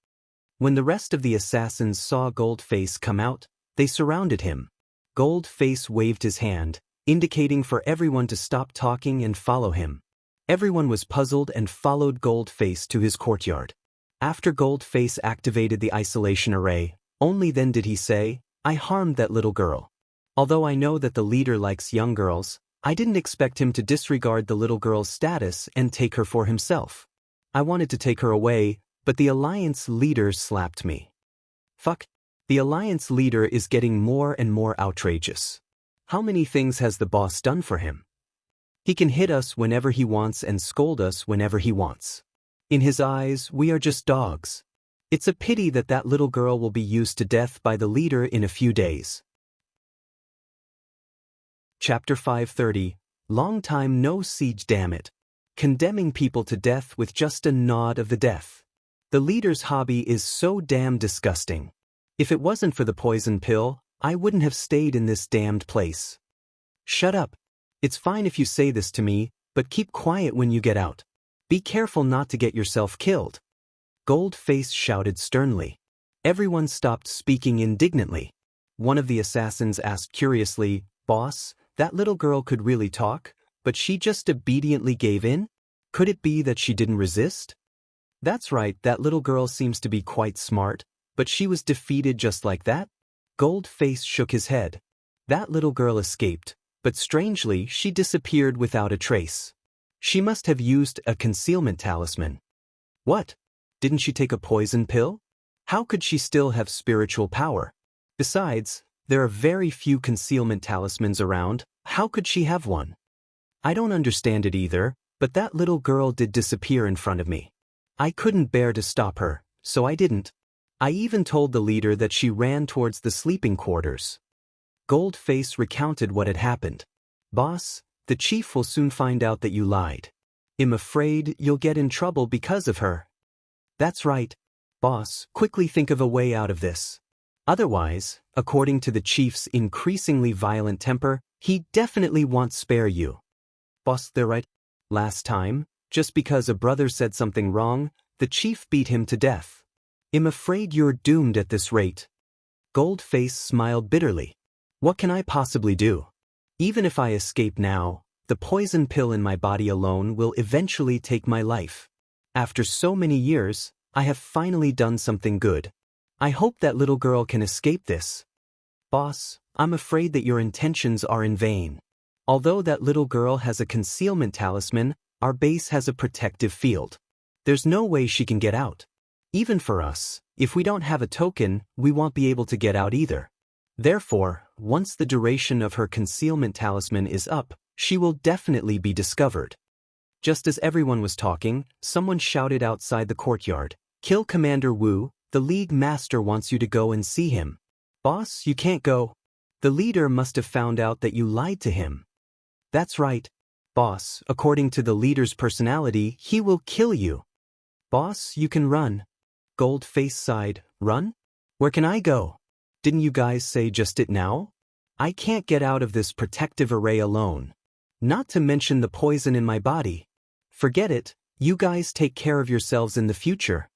When the rest of the assassins saw Gold-Face come out, they surrounded him. Gold-Face waved his hand, indicating for everyone to stop talking and follow him. Everyone was puzzled and followed Gold-Face to his courtyard. After Gold-Face activated the isolation array, only then did he say, "I harmed that little girl. Although I know that the leader likes young girls, I didn't expect him to disregard the little girl's status and take her for himself. I wanted to take her away, but the Alliance leader slapped me." Fuck. The Alliance leader is getting more and more outrageous. How many things has the boss done for him? He can hit us whenever he wants and scold us whenever he wants. In his eyes, we are just dogs. It's a pity that that little girl will be used to death by the leader in a few days. Chapter 530, Long Time No Siege. Damn it. Condemning people to death with just a nod of the death. The leader's hobby is so damn disgusting. If it wasn't for the poison pill, I wouldn't have stayed in this damned place. Shut up. It's fine if you say this to me, but keep quiet when you get out. Be careful not to get yourself killed. Gold-Face shouted sternly. Everyone stopped speaking indignantly. One of the assassins asked curiously, "Boss, that little girl could really talk, but she just obediently gave in? Could it be that she didn't resist?" "That's right, that little girl seems to be quite smart, but she was defeated just like that?" Gold-Face shook his head. "That little girl escaped, but strangely she disappeared without a trace. She must have used a concealment talisman." "What? Didn't she take a poison pill? How could she still have spiritual power? Besides, there are very few concealment talismans around. How could she have one?" "I don't understand it either, but that little girl did disappear in front of me. I couldn't bear to stop her, so I didn't. I even told the leader that she ran towards the sleeping quarters." Gold-Face recounted what had happened. "Boss, the chief will soon find out that you lied. I'm afraid you'll get in trouble because of her." "That's right. Boss, quickly think of a way out of this. Otherwise, according to the chief's increasingly violent temper, he definitely won't spare you." "Boss, they're right. Last time, just because a brother said something wrong, the chief beat him to death. I'm afraid you're doomed at this rate." Gold-Face smiled bitterly. "What can I possibly do? Even if I escape now, the poison pill in my body alone will eventually take my life. After so many years, I have finally done something good. I hope that little girl can escape this." "Boss, I'm afraid that your intentions are in vain. Although that little girl has a concealment talisman, our base has a protective field. There's no way she can get out. Even for us, if we don't have a token, we won't be able to get out either. Therefore, once the duration of her concealment talisman is up, she will definitely be discovered." Just as everyone was talking, someone shouted outside the courtyard, "Kill Commander Wu, the League Master wants you to go and see him." "Boss, you can't go. The leader must have found out that you lied to him." "That's right. Boss, according to the leader's personality, he will kill you." "Boss, you can run." Gold-Face sighed. "Run? Where can I go? Didn't you guys say just it now? I can't get out of this protective array alone. Not to mention the poison in my body. Forget it, you guys take care of yourselves in the future."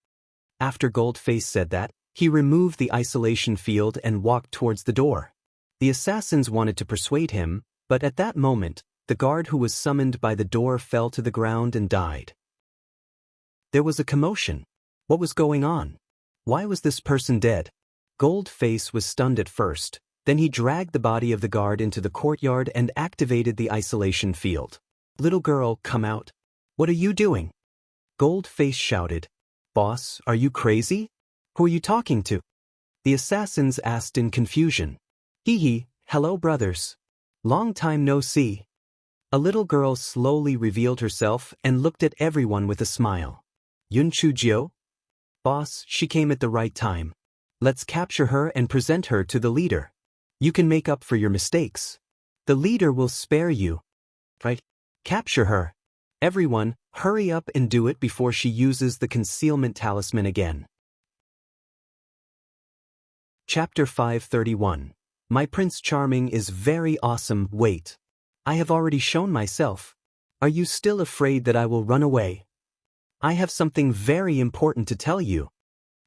After Gold-Face said that, he removed the isolation field and walked towards the door. The assassins wanted to persuade him, but at that moment, the guard who was summoned by the door fell to the ground and died. There was a commotion. What was going on? Why was this person dead? Gold-Face was stunned at first, then he dragged the body of the guard into the courtyard and activated the isolation field. Little girl, come out. What are you doing? Goldface shouted. Boss, are you crazy? Who are you talking to? The assassins asked in confusion. Hee hee, hello brothers. Long time no see. A little girl slowly revealed herself and looked at everyone with a smile. Yun Chujio? Boss, she came at the right time. Let's capture her and present her to the leader. You can make up for your mistakes. The leader will spare you. Right? Capture her. Everyone, hurry up and do it before she uses the concealment talisman again. Chapter 531. My Prince Charming is very awesome. Wait. I have already shown myself. Are you still afraid that I will run away? I have something very important to tell you.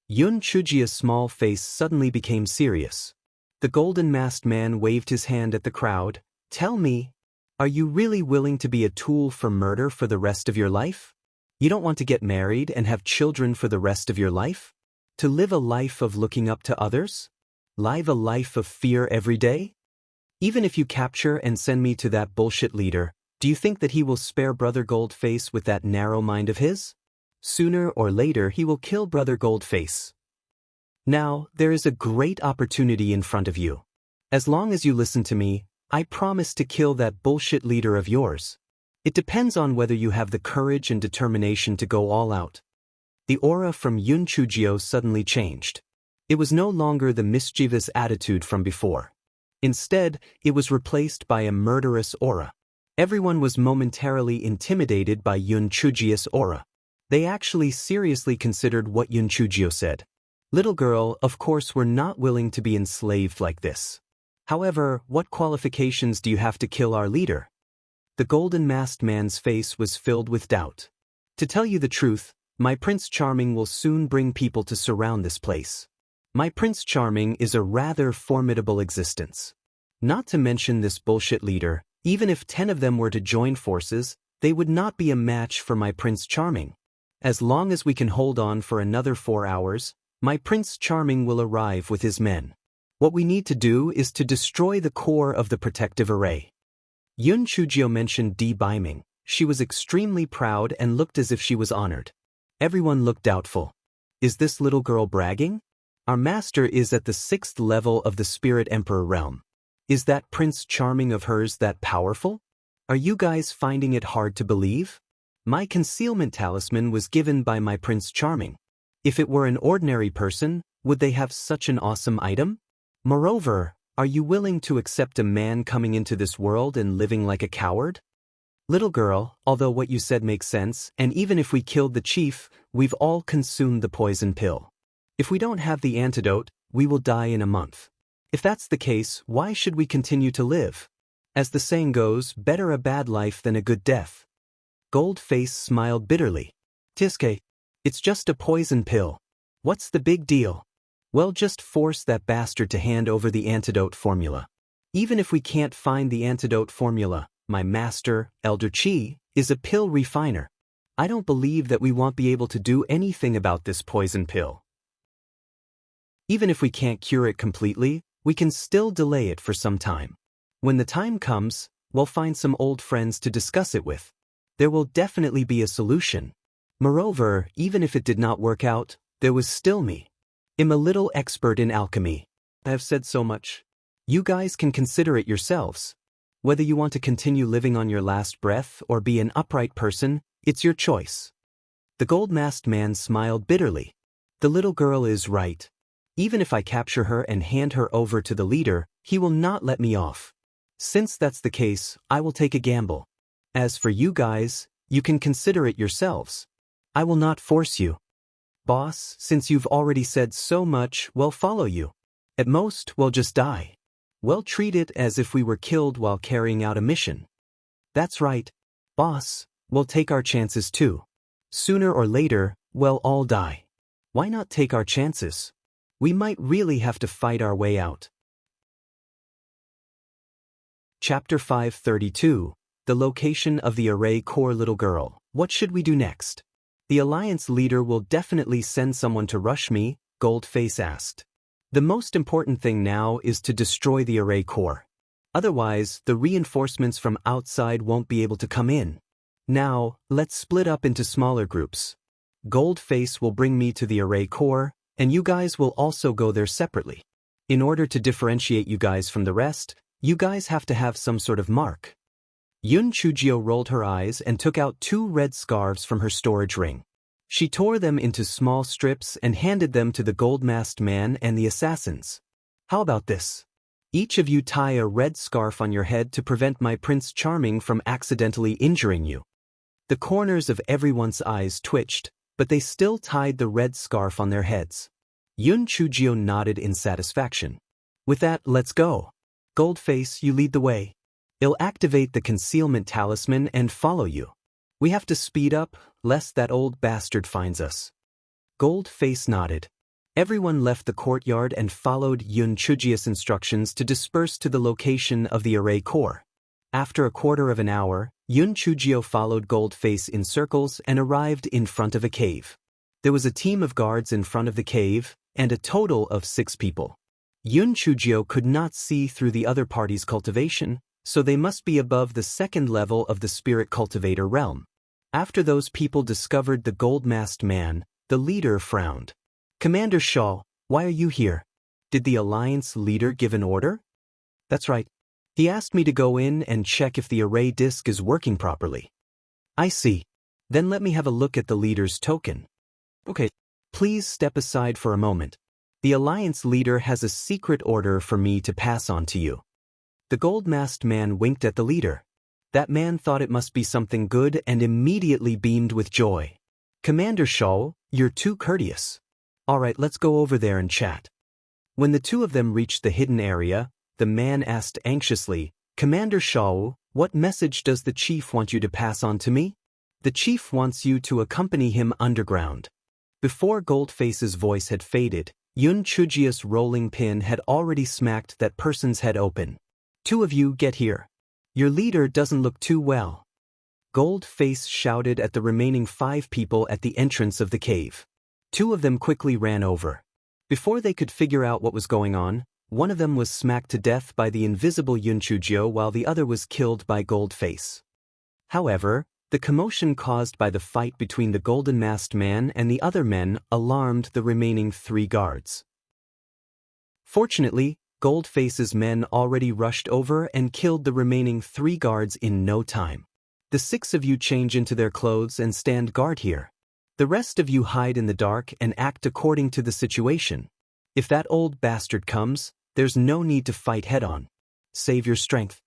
Yun Chujia's small face suddenly became serious. The golden-masked man waved his hand at the crowd. Tell me, are you really willing to be a tool for murder for the rest of your life? You don't want to get married and have children for the rest of your life? To live a life of looking up to others? Live a life of fear every day? Even if you capture and send me to that bullshit leader, do you think that he will spare Brother Goldface with that narrow mind of his? Sooner or later he will kill Brother Goldface. Now, there is a great opportunity in front of you. As long as you listen to me, I promise to kill that bullshit leader of yours. It depends on whether you have the courage and determination to go all out. The aura from Yun Chujio suddenly changed. It was no longer the mischievous attitude from before. Instead, it was replaced by a murderous aura. Everyone was momentarily intimidated by Yun Chujio's aura. They actually seriously considered what Yun Chujio said. Little girl, of course, were not willing to be enslaved like this. However, what qualifications do you have to kill our leader? The golden-masked man's face was filled with doubt. To tell you the truth, my Prince Charming will soon bring people to surround this place. My Prince Charming is a rather formidable existence. Not to mention this bullshit leader, even if 10 of them were to join forces, they would not be a match for my Prince Charming. As long as we can hold on for another 4 hours, my Prince Charming will arrive with his men. What we need to do is to destroy the core of the protective array. Yun Chujio mentioned Di Baiming. She was extremely proud and looked as if she was honored. Everyone looked doubtful. Is this little girl bragging? Our master is at the 6th level of the Spirit Emperor realm. Is that Prince Charming of hers that powerful? Are you guys finding it hard to believe? My concealment talisman was given by my Prince Charming. If it were an ordinary person, would they have such an awesome item? Moreover, are you willing to accept a man coming into this world and living like a coward? Little girl, although what you said makes sense, and even if we killed the chief, we've all consumed the poison pill. If we don't have the antidote, we will die in a month. If that's the case, why should we continue to live? As the saying goes, better a bad life than a good death. Goldface smiled bitterly. Tiske, it's just a poison pill. What's the big deal? Well, just force that bastard to hand over the antidote formula. Even if we can't find the antidote formula, my master, Elder Chi, is a pill refiner. I don't believe that we won't be able to do anything about this poison pill. Even if we can't cure it completely, we can still delay it for some time. When the time comes, we'll find some old friends to discuss it with. There will definitely be a solution. Moreover, even if it did not work out, there was still me. I'm a little expert in alchemy. I have said so much. You guys can consider it yourselves. Whether you want to continue living on your last breath or be an upright person, it's your choice. The gold-masked man smiled bitterly. The little girl is right. Even if I capture her and hand her over to the leader, he will not let me off. Since that's the case, I will take a gamble. As for you guys, you can consider it yourselves. I will not force you. Boss, since you've already said so much, we'll follow you. At most, we'll just die. We'll treat it as if we were killed while carrying out a mission. That's right. Boss, we'll take our chances too. Sooner or later, we'll all die. Why not take our chances? We might really have to fight our way out. Chapter 532. The location of the array core. Little girl, what should we do next? The Alliance leader will definitely send someone to rush me, Goldface asked. The most important thing now is to destroy the array core. Otherwise, the reinforcements from outside won't be able to come in. Now, let's split up into smaller groups. Goldface will bring me to the array core, and you guys will also go there separately. In order to differentiate you guys from the rest, you guys have to have some sort of mark. Yun Chujio rolled her eyes and took out 2 red scarves from her storage ring. She tore them into small strips and handed them to the gold-masked man and the assassins. How about this? Each of you tie a red scarf on your head to prevent my Prince Charming from accidentally injuring you. The corners of everyone's eyes twitched, but they still tied the red scarf on their heads. Yun Chujio nodded in satisfaction. With that, let's go. Goldface, you lead the way. I'll activate the concealment talisman and follow you. We have to speed up, lest that old bastard finds us. Goldface nodded. Everyone left the courtyard and followed Yun Chujio's instructions to disperse to the location of the array core. After a quarter of an hour, Yun Chujio followed Goldface in circles and arrived in front of a cave. There was a team of guards in front of the cave, and a total of 6 people. Yun Chujio could not see through the other party's cultivation, so they must be above the 2nd level of the spirit cultivator realm. After those people discovered the gold-masked man, the leader frowned. Commander Shaw, why are you here? Did the Alliance leader give an order? That's right. He asked me to go in and check if the array disk is working properly. I see. Then let me have a look at the leader's token. Okay. Please step aside for a moment. The Alliance leader has a secret order for me to pass on to you. The gold-masked man winked at the leader. That man thought it must be something good and immediately beamed with joy. Commander Shaw, you're too courteous. All right, let's go over there and chat. When the 2 of them reached the hidden area, the man asked anxiously, Commander Shaw, what message does the chief want you to pass on to me? The chief wants you to accompany him underground. Before Goldface's voice had faded, Yun Chujio's rolling pin had already smacked that person's head open. 2 of you get here. Your leader doesn't look too well. Goldface shouted at the remaining 5 people at the entrance of the cave. 2 of them quickly ran over. Before they could figure out what was going on, one of them was smacked to death by the invisible Yun Chujio while the other was killed by Goldface. However, the commotion caused by the fight between the golden-masked man and the other men alarmed the remaining 3 guards. Fortunately, Goldface's men already rushed over and killed the remaining 3 guards in no time. The 6 of you change into their clothes and stand guard here. The rest of you hide in the dark and act according to the situation. If that old bastard comes, there's no need to fight head-on. Save your strength.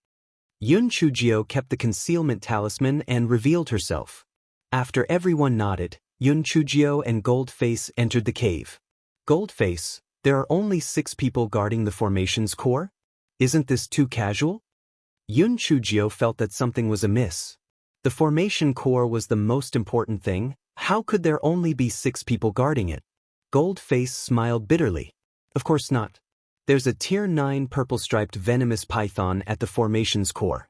Yun Chujio kept the concealment talisman and revealed herself. After everyone nodded, Yun Chujio and Goldface entered the cave. Goldface, there are only 6 people guarding the formation's core? Isn't this too casual? Yun Chujio felt that something was amiss. The formation core was the most important thing. How could there only be 6 people guarding it? Goldface smiled bitterly. Of course not. There's a Tier 9 purple-striped venomous python at the formation's core.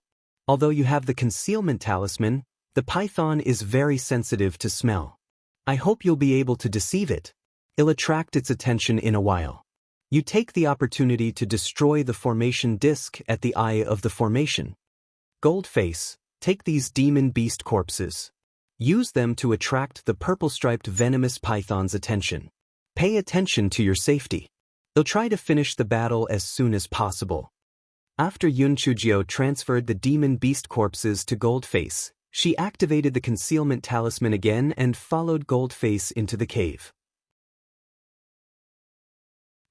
Although you have the concealment talisman, the python is very sensitive to smell. I hope you'll be able to deceive it. It'll attract its attention in a while. You take the opportunity to destroy the formation disk at the eye of the formation. Goldface, take these demon beast corpses. Use them to attract the purple-striped venomous python's attention. Pay attention to your safety. They'll try to finish the battle as soon as possible. After Yun Chujio transferred the demon beast corpses to Goldface, she activated the concealment talisman again and followed Goldface into the cave.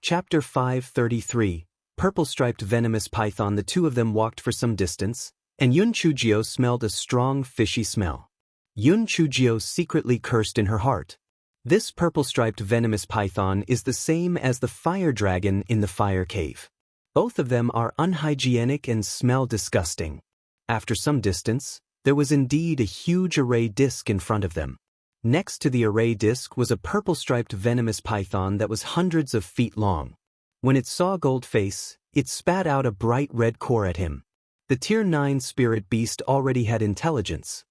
Chapter 533, Purple-striped venomous python. The 2 of them walked for some distance, and Yun Chujio smelled a strong fishy smell. Yun Chujio secretly cursed in her heart. This purple-striped venomous python is the same as the fire dragon in the fire cave. Both of them are unhygienic and smell disgusting. After some distance, there was indeed a huge array disk in front of them. Next to the array disk was a purple-striped venomous python that was hundreds of feet long. When it saw Goldface, it spat out a bright red core at him. The Tier 9 spirit beast already had intelligence.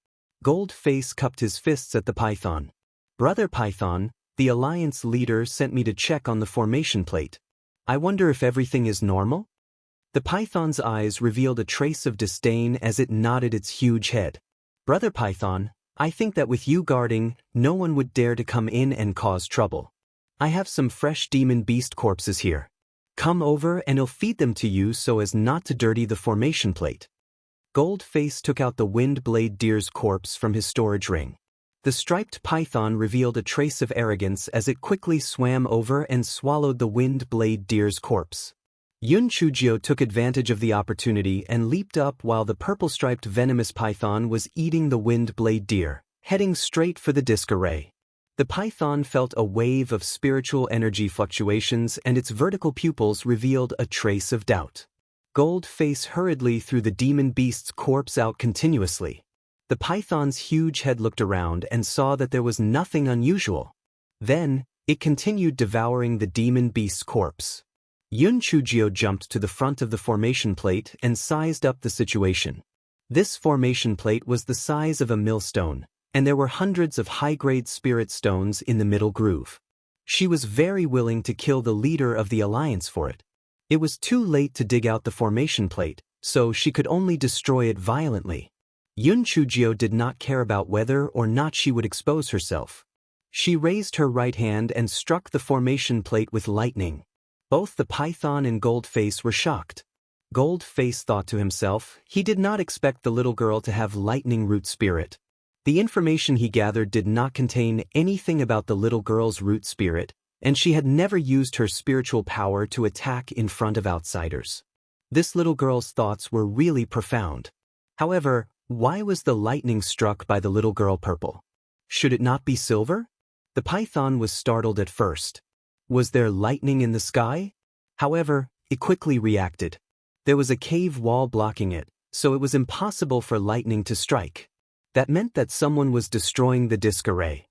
Goldface cupped his fists at the python. Brother Python, the Alliance leader sent me to check on the formation plate. I wonder if everything is normal? The python's eyes revealed a trace of disdain as it nodded its huge head. Brother Python, I think that with you guarding, no one would dare to come in and cause trouble. I have some fresh demon beast corpses here. Come over and I'll feed them to you so as not to dirty the formation plate. Goldface took out the wind blade deer's corpse from his storage ring. The striped python revealed a trace of arrogance as it quickly swam over and swallowed the wind blade deer's corpse. Yun Chujio took advantage of the opportunity and leaped up while the purple-striped venomous python was eating the wind blade deer, heading straight for the disc array. The python felt a wave of spiritual energy fluctuations and its vertical pupils revealed a trace of doubt. Goldface hurriedly threw the demon beast's corpse out continuously. The python's huge head looked around and saw that there was nothing unusual. Then, it continued devouring the demon beast's corpse. Yun Chujio jumped to the front of the formation plate and sized up the situation. This formation plate was the size of a millstone, and there were hundreds of high-grade spirit stones in the middle groove. She was very willing to kill the leader of the alliance for it. It was too late to dig out the formation plate, so she could only destroy it violently. Yun Chujio did not care about whether or not she would expose herself. She raised her right hand and struck the formation plate with lightning. Both the python and Goldface were shocked. Goldface thought to himself, he did not expect the little girl to have lightning root spirit. The information he gathered did not contain anything about the little girl's root spirit, and she had never used her spiritual power to attack in front of outsiders. This little girl's thoughts were really profound. However, why was the lightning struck by the little girl purple? Should it not be silver? The python was startled at first. Was there lightning in the sky? However, it quickly reacted. There was a cave wall blocking it, so it was impossible for lightning to strike. That meant that someone was destroying the disc array.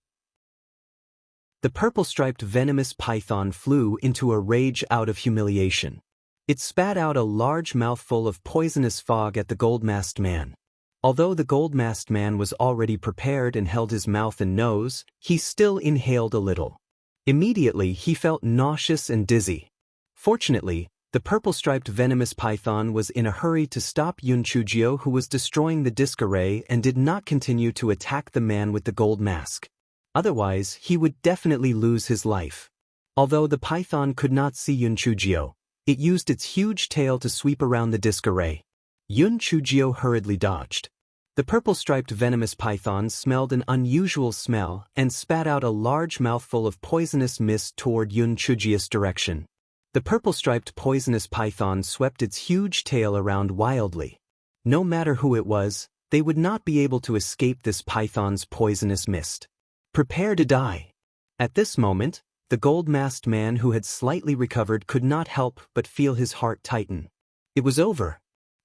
The purple-striped venomous python flew into a rage out of humiliation. It spat out a large mouthful of poisonous fog at the gold-masked man. Although the gold-masked man was already prepared and held his mouth and nose, he still inhaled a little. Immediately he felt nauseous and dizzy. Fortunately, the purple-striped venomous python was in a hurry to stop Yun Chujio, who was destroying the disc array, and did not continue to attack the man with the gold mask. Otherwise, he would definitely lose his life. Although the python could not see Yun Chujio, it used its huge tail to sweep around the disc array. Yun Chujio hurriedly dodged. The purple-striped venomous python smelled an unusual smell and spat out a large mouthful of poisonous mist toward Yun Chujio's direction. The purple-striped poisonous python swept its huge tail around wildly. No matter who it was, they would not be able to escape this python's poisonous mist. Prepare to die. At this moment, the gold-masked man who had slightly recovered could not help but feel his heart tighten. It was over.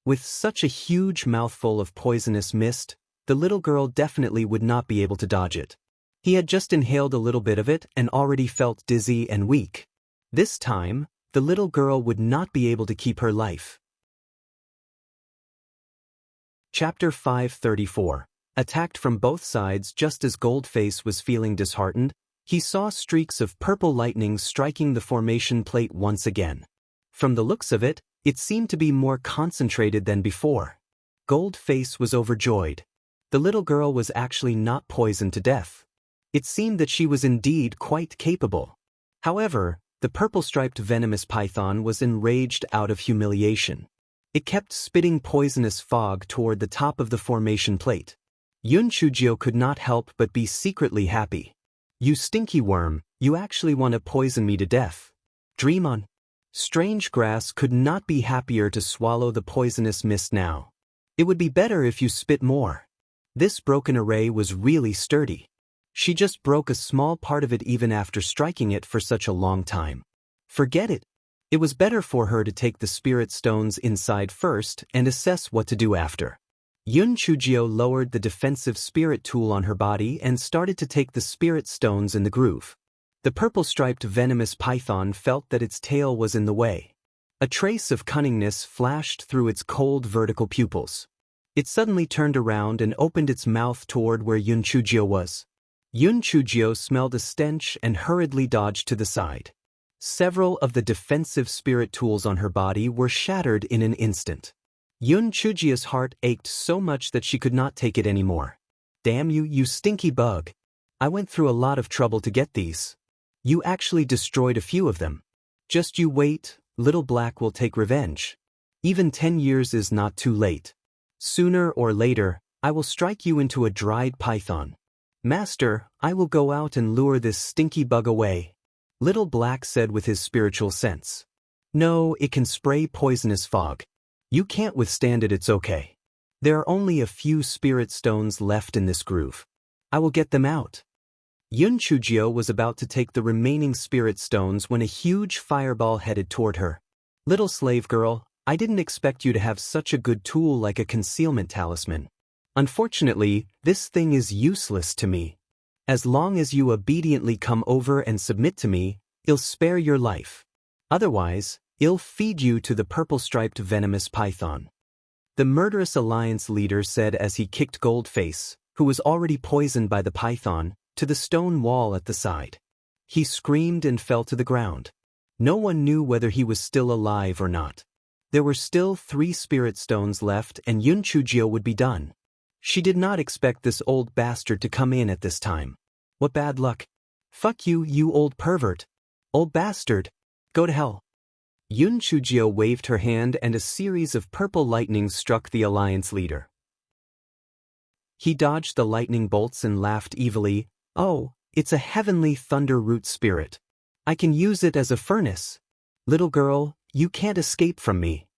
With such a huge mouthful of poisonous mist, the little girl definitely would not be able to dodge it. He had just inhaled a little bit of it and already felt dizzy and weak. This time, the little girl would not be able to keep her life. Chapter 534. Attacked from both sides. Just as Goldface was feeling disheartened, he saw streaks of purple lightning striking the formation plate once again. From the looks of it, it seemed to be more concentrated than before. Goldface was overjoyed. The little girl was actually not poisoned to death. It seemed that she was indeed quite capable. However, the purple-striped venomous python was enraged out of humiliation. It kept spitting poisonous fog toward the top of the formation plate. Yun Chujio could not help but be secretly happy. You stinky worm, you actually want to poison me to death. Dream on. Strange Grass could not be happier to swallow the poisonous mist now. It would be better if you spit more. This broken array was really sturdy. She just broke a small part of it even after striking it for such a long time. Forget it. It was better for her to take the spirit stones inside first and assess what to do after. Yun Chujio lowered the defensive spirit tool on her body and started to take the spirit stones in the groove. The purple-striped venomous python felt that its tail was in the way. A trace of cunningness flashed through its cold vertical pupils. It suddenly turned around and opened its mouth toward where Yun Chujio was. Yun Chujio smelled a stench and hurriedly dodged to the side. Several of the defensive spirit tools on her body were shattered in an instant. Yun Chujia's heart ached so much that she could not take it anymore. Damn you, you stinky bug. I went through a lot of trouble to get these. You actually destroyed a few of them. Just you wait, Little Black will take revenge. Even 10 years is not too late. Sooner or later, I will strike you into a dried python. Master, I will go out and lure this stinky bug away. Little Black said with his spiritual sense. No, it can spray poisonous fog. You can't withstand it, it's okay. There are only a few spirit stones left in this groove. I will get them out. Yun Chujio was about to take the remaining spirit stones when a huge fireball headed toward her. Little slave girl, I didn't expect you to have such a good tool like a concealment talisman. Unfortunately, this thing is useless to me. As long as you obediently come over and submit to me, I'll spare your life. Otherwise, I'll feed you to the purple-striped venomous python. The murderous alliance leader said as he kicked Goldface, who was already poisoned by the python, to the stone wall at the side. He screamed and fell to the ground. No one knew whether he was still alive or not. There were still 3 spirit stones left and Yun Chujio would be done. She did not expect this old bastard to come in at this time. What bad luck. Fuck you, you old pervert. Old bastard. Go to hell. Yun Chujio waved her hand and a series of purple lightnings struck the alliance leader. He dodged the lightning bolts and laughed evilly. Oh, it's a heavenly thunder root spirit. I can use it as a furnace. Little girl, you can't escape from me.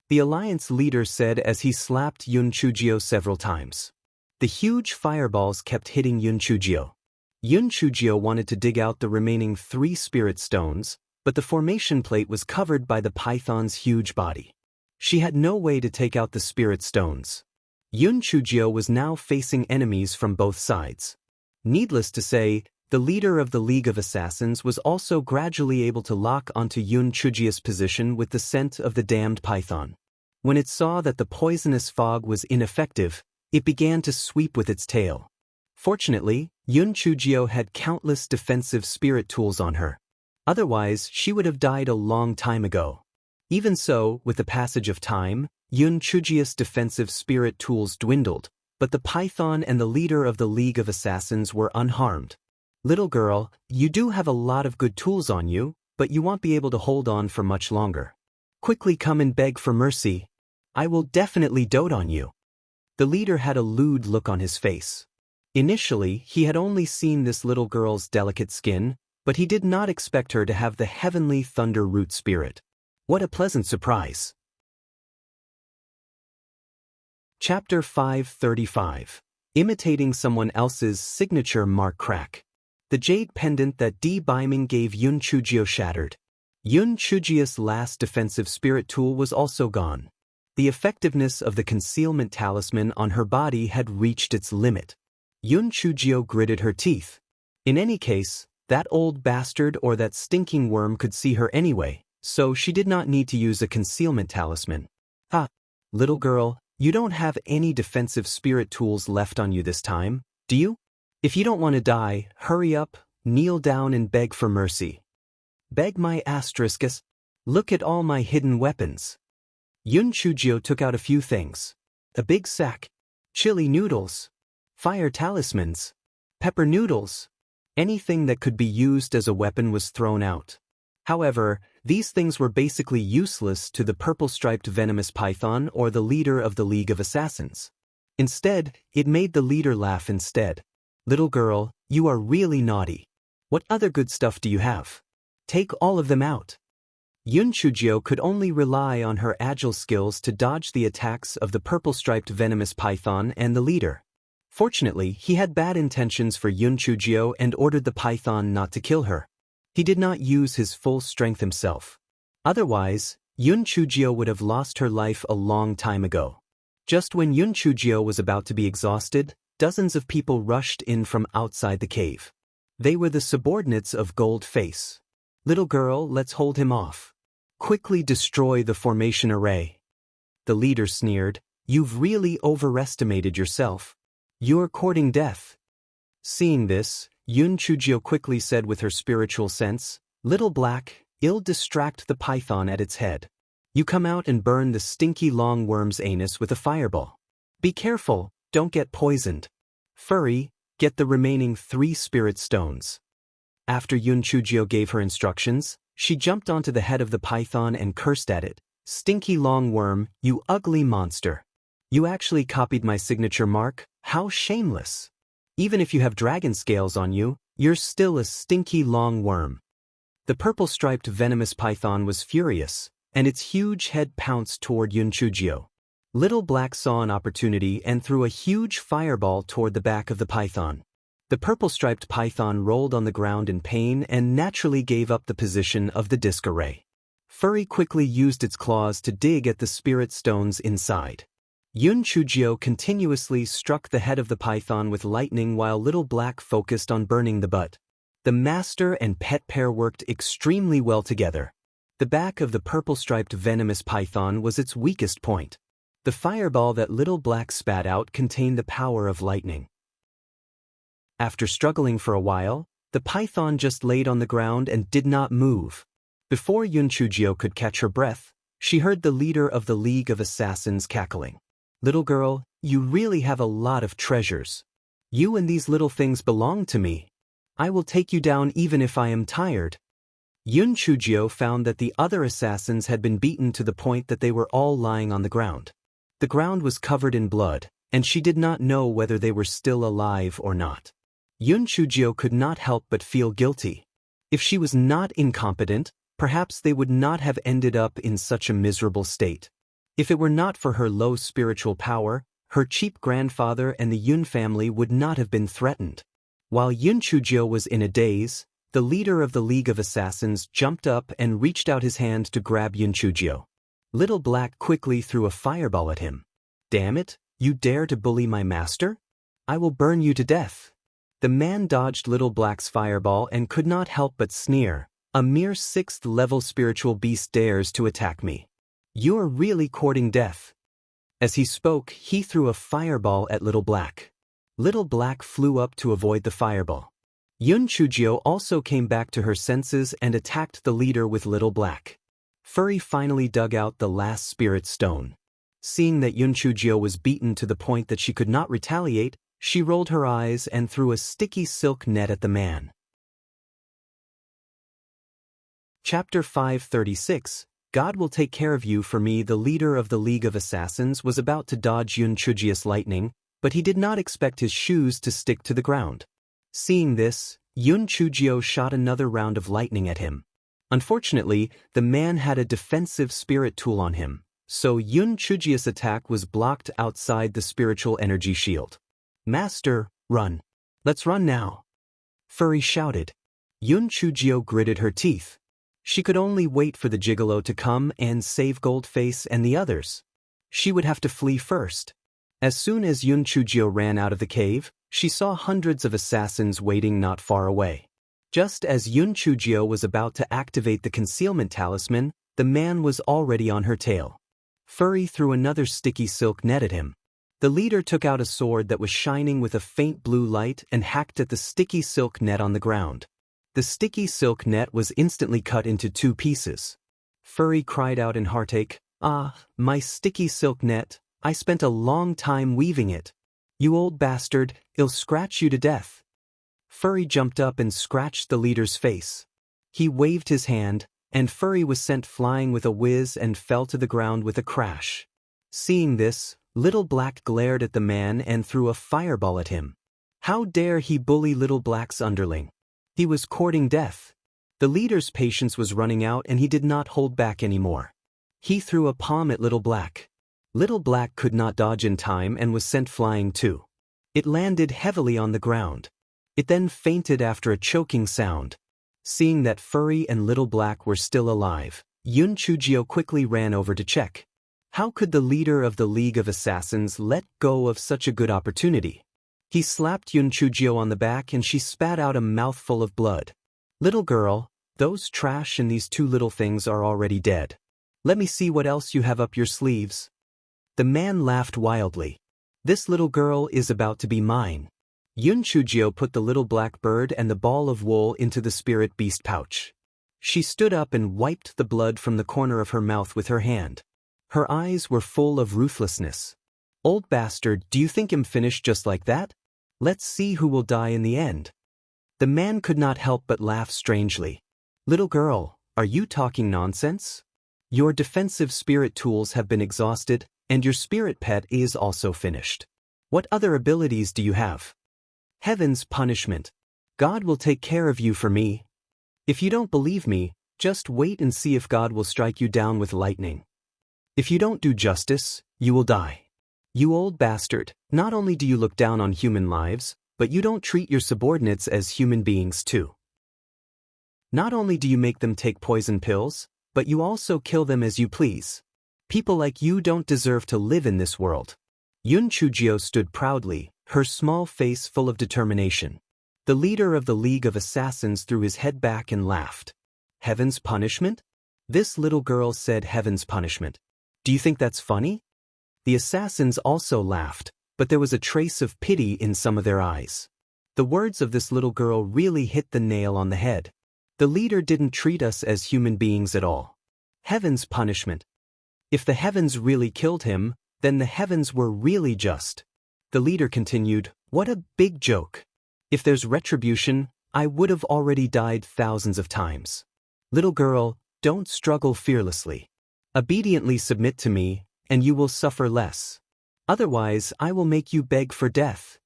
The alliance leader said as he slapped Yun Chujio several times. The huge fireballs kept hitting Yun Chujio. Yun Chujio wanted to dig out the remaining 3 spirit stones, but the formation plate was covered by the python's huge body. She had no way to take out the spirit stones. Yun Chujio was now facing enemies from both sides. Needless to say, the leader of the League of Assassins was also gradually able to lock onto Yun Chujio's position with the scent of the damned python. When it saw that the poisonous fog was ineffective, it began to sweep with its tail. Fortunately, Yun Chujio had countless defensive spirit tools on her. Otherwise, she would have died a long time ago. Even so, with the passage of time, Yun Chujio's defensive spirit tools dwindled, but the python and the leader of the League of Assassins were unharmed. Little girl, you do have a lot of good tools on you, but you won't be able to hold on for much longer. Quickly come and beg for mercy. I will definitely dote on you. The leader had a lewd look on his face. Initially, he had only seen this little girl's delicate skin, but he did not expect her to have the heavenly thunder root spirit. What a pleasant surprise. Chapter 535. Imitating someone else's signature mark crack. The jade pendant that Di Baiming gave Yun Chujio shattered. Yun Chujio's last defensive spirit tool was also gone. The effectiveness of the concealment talisman on her body had reached its limit. Yun Chujio gritted her teeth. In any case, that old bastard or that stinking worm could see her anyway, so she did not need to use a concealment talisman. Ah, little girl, you don't have any defensive spirit tools left on you this time, do you? If you don't want to die, hurry up, kneel down and beg for mercy. Beg my asteriscus. Look at all my hidden weapons. Yun Chujio took out a few things. A big sack. Chili noodles. Fire talismans. Pepper noodles. Anything that could be used as a weapon was thrown out. However, these things were basically useless to the purple-striped venomous python or the leader of the League of Assassins. Instead, it made the leader laugh instead. Little girl, you are really naughty. What other good stuff do you have? Take all of them out. Yun Chujio could only rely on her agile skills to dodge the attacks of the purple-striped venomous python and the leader. Fortunately, he had bad intentions for Yun Chujio and ordered the python not to kill her. He did not use his full strength himself. Otherwise, Yun Chujio would have lost her life a long time ago. Just when Yun Chujio was about to be exhausted, dozens of people rushed in from outside the cave. They were the subordinates of Gold Face. Little girl, let's hold him off. Quickly destroy the formation array. The leader sneered, you've really overestimated yourself. You're courting death. Seeing this, Yun Chujio quickly said with her spiritual sense, Little Black, I'll distract the python at its head. You come out and burn the stinky long worm's anus with a fireball. Be careful, don't get poisoned. Furry, get the remaining 3 spirit stones. After Yun Chujio gave her instructions, she jumped onto the head of the python and cursed at it. Stinky long worm, you ugly monster. You actually copied my signature mark? How shameless. Even if you have dragon scales on you, you're still a stinky long worm. The purple-striped venomous python was furious, and its huge head pounced toward Yun Chujio. Little Black saw an opportunity and threw a huge fireball toward the back of the python. The purple-striped python rolled on the ground in pain and naturally gave up the position of the disc array. Furry quickly used its claws to dig at the spirit stones inside. Yun Chujio continuously struck the head of the python with lightning while Little Black focused on burning the butt. The master and pet pair worked extremely well together. The back of the purple-striped venomous python was its weakest point. The fireball that Little Black spat out contained the power of lightning. After struggling for a while, the python just laid on the ground and did not move. Before Yun Chujio could catch her breath, she heard the leader of the League of Assassins cackling. Little girl, you really have a lot of treasures. You and these little things belong to me. I will take you down even if I am tired. Yun Chujio found that the other assassins had been beaten to the point that they were all lying on the ground. The ground was covered in blood, and she did not know whether they were still alive or not. Yun Chujio could not help but feel guilty. If she was not incompetent, perhaps they would not have ended up in such a miserable state. If it were not for her low spiritual power, her cheap grandfather and the Yun family would not have been threatened. While Yun Chujio was in a daze, the leader of the League of Assassins jumped up and reached out his hand to grab Yun Chujio. Little Black quickly threw a fireball at him. Damn it, you dare to bully my master? I will burn you to death. The man dodged Little Black's fireball and could not help but sneer. A mere 6th-level spiritual beast dares to attack me. You're really courting death. As he spoke, he threw a fireball at Little Black. Little Black flew up to avoid the fireball. Yun Chujio also came back to her senses and attacked the leader with Little Black. Furry finally dug out the last spirit stone. Seeing that Yun Chujio was beaten to the point that she could not retaliate, she rolled her eyes and threw a sticky silk net at the man. Chapter 536, God will take care of you for me. The leader of the League of Assassins was about to dodge Yun Chujio's lightning, but he did not expect his shoes to stick to the ground. Seeing this, Yun Chujio shot another round of lightning at him. Unfortunately, the man had a defensive spirit tool on him, so Yun Chujio's attack was blocked outside the spiritual energy shield. Master, run. Let's run now. Furry shouted. Yun Chujio gritted her teeth. She could only wait for the gigolo to come and save Goldface and the others. She would have to flee first. As soon as Yun Chujio ran out of the cave, she saw hundreds of assassins waiting not far away. Just as Yun Chujio was about to activate the concealment talisman, the man was already on her tail. Furry threw another sticky silk net at him. The leader took out a sword that was shining with a faint blue light and hacked at the sticky silk net on the ground. The sticky silk net was instantly cut into 2 pieces. Furry cried out in heartache, "Ah, my sticky silk net, I spent a long time weaving it. You old bastard, I'll scratch you to death." Furry jumped up and scratched the leader's face. He waved his hand, and Furry was sent flying with a whiz and fell to the ground with a crash. Seeing this, Little Black glared at the man and threw a fireball at him. How dare he bully Little Black's underling? He was courting death. The leader's patience was running out and he did not hold back anymore. He threw a palm at Little Black. Little Black could not dodge in time and was sent flying too. It landed heavily on the ground. It then fainted after a choking sound. Seeing that Furry and Little Black were still alive, Yun Chujio quickly ran over to check. How could the leader of the League of Assassins let go of such a good opportunity? He slapped Yun Chujio on the back and she spat out a mouthful of blood. Little girl, those trash and these 2 little things are already dead. Let me see what else you have up your sleeves. The man laughed wildly. This little girl is about to be mine. Yun Chujio put the little black bird and the ball of wool into the spirit beast pouch. She stood up and wiped the blood from the corner of her mouth with her hand. Her eyes were full of ruthlessness. "Old bastard, do you think I'm finished just like that? Let's see who will die in the end." The man could not help but laugh strangely. "Little girl, are you talking nonsense? Your defensive spirit tools have been exhausted, and your spirit pet is also finished. What other abilities do you have?" "Heaven's punishment. God will take care of you for me. If you don't believe me, just wait and see if God will strike you down with lightning. If you don't do justice, you will die. You old bastard, not only do you look down on human lives, but you don't treat your subordinates as human beings too. Not only do you make them take poison pills, but you also kill them as you please. People like you don't deserve to live in this world." Yun Chujio stood proudly, her small face full of determination. The leader of the League of Assassins threw his head back and laughed. "Heaven's punishment?" This little girl said heaven's punishment. "Do you think that's funny?" The assassins also laughed, but there was a trace of pity in some of their eyes. The words of this little girl really hit the nail on the head. The leader didn't treat us as human beings at all. Heaven's punishment. If the heavens really killed him, then the heavens were really just. The leader continued, "What a big joke. If there's retribution, I would have already died thousands of times. Little girl, don't struggle fearlessly. Obediently submit to me, and you will suffer less. Otherwise, I will make you beg for death."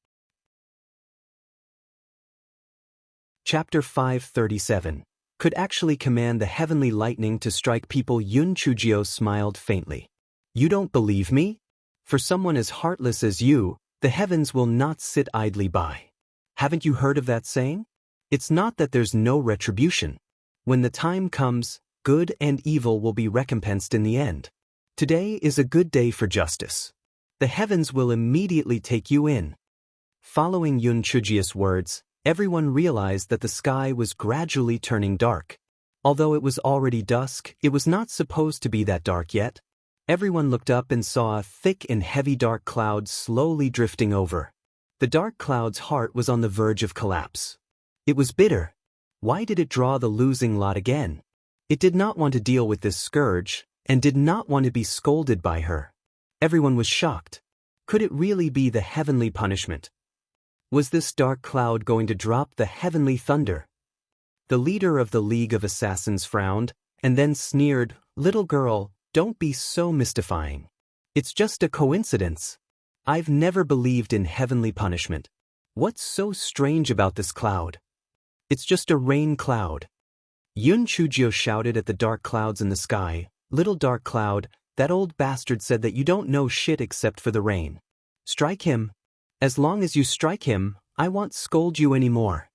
Chapter 537. Could actually command the heavenly lightning to strike people. Yun Chujio smiled faintly. "You don't believe me? For someone as heartless as you, the heavens will not sit idly by. Haven't you heard of that saying? It's not that there's no retribution. When the time comes, good and evil will be recompensed in the end. Today is a good day for justice. The heavens will immediately take you in." Following Yun Chujio's words, everyone realized that the sky was gradually turning dark. Although it was already dusk, it was not supposed to be that dark yet. Everyone looked up and saw a thick and heavy dark cloud slowly drifting over. The dark cloud's heart was on the verge of collapse. It was bitter. Why did it draw the losing lot again? It did not want to deal with this scourge, and did not want to be scolded by her. Everyone was shocked. Could it really be the heavenly punishment? Was this dark cloud going to drop the heavenly thunder? The leader of the League of Assassins frowned, and then sneered, "Little girl, don't be so mystifying. It's just a coincidence. I've never believed in heavenly punishment. What's so strange about this cloud? It's just a rain cloud." Yun Chujio shouted at the dark clouds in the sky, "Little dark cloud, that old bastard said that you don't know shit except for the rain. Strike him. As long as you strike him, I won't scold you anymore."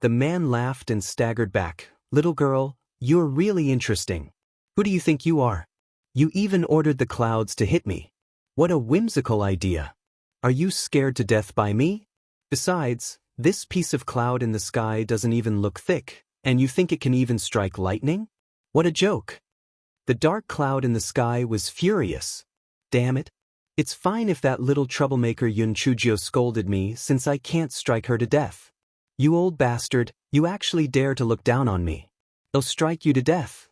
The man laughed and staggered back. "Little girl, you're really interesting. Who do you think you are? You even ordered the clouds to hit me. What a whimsical idea. Are you scared to death by me? Besides, this piece of cloud in the sky doesn't even look thick, and you think it can even strike lightning? What a joke." The dark cloud in the sky was furious. "Damn it. It's fine if that little troublemaker Yun Chujio scolded me, since I can't strike her to death. You old bastard, you actually dare to look down on me. I'll strike you to death."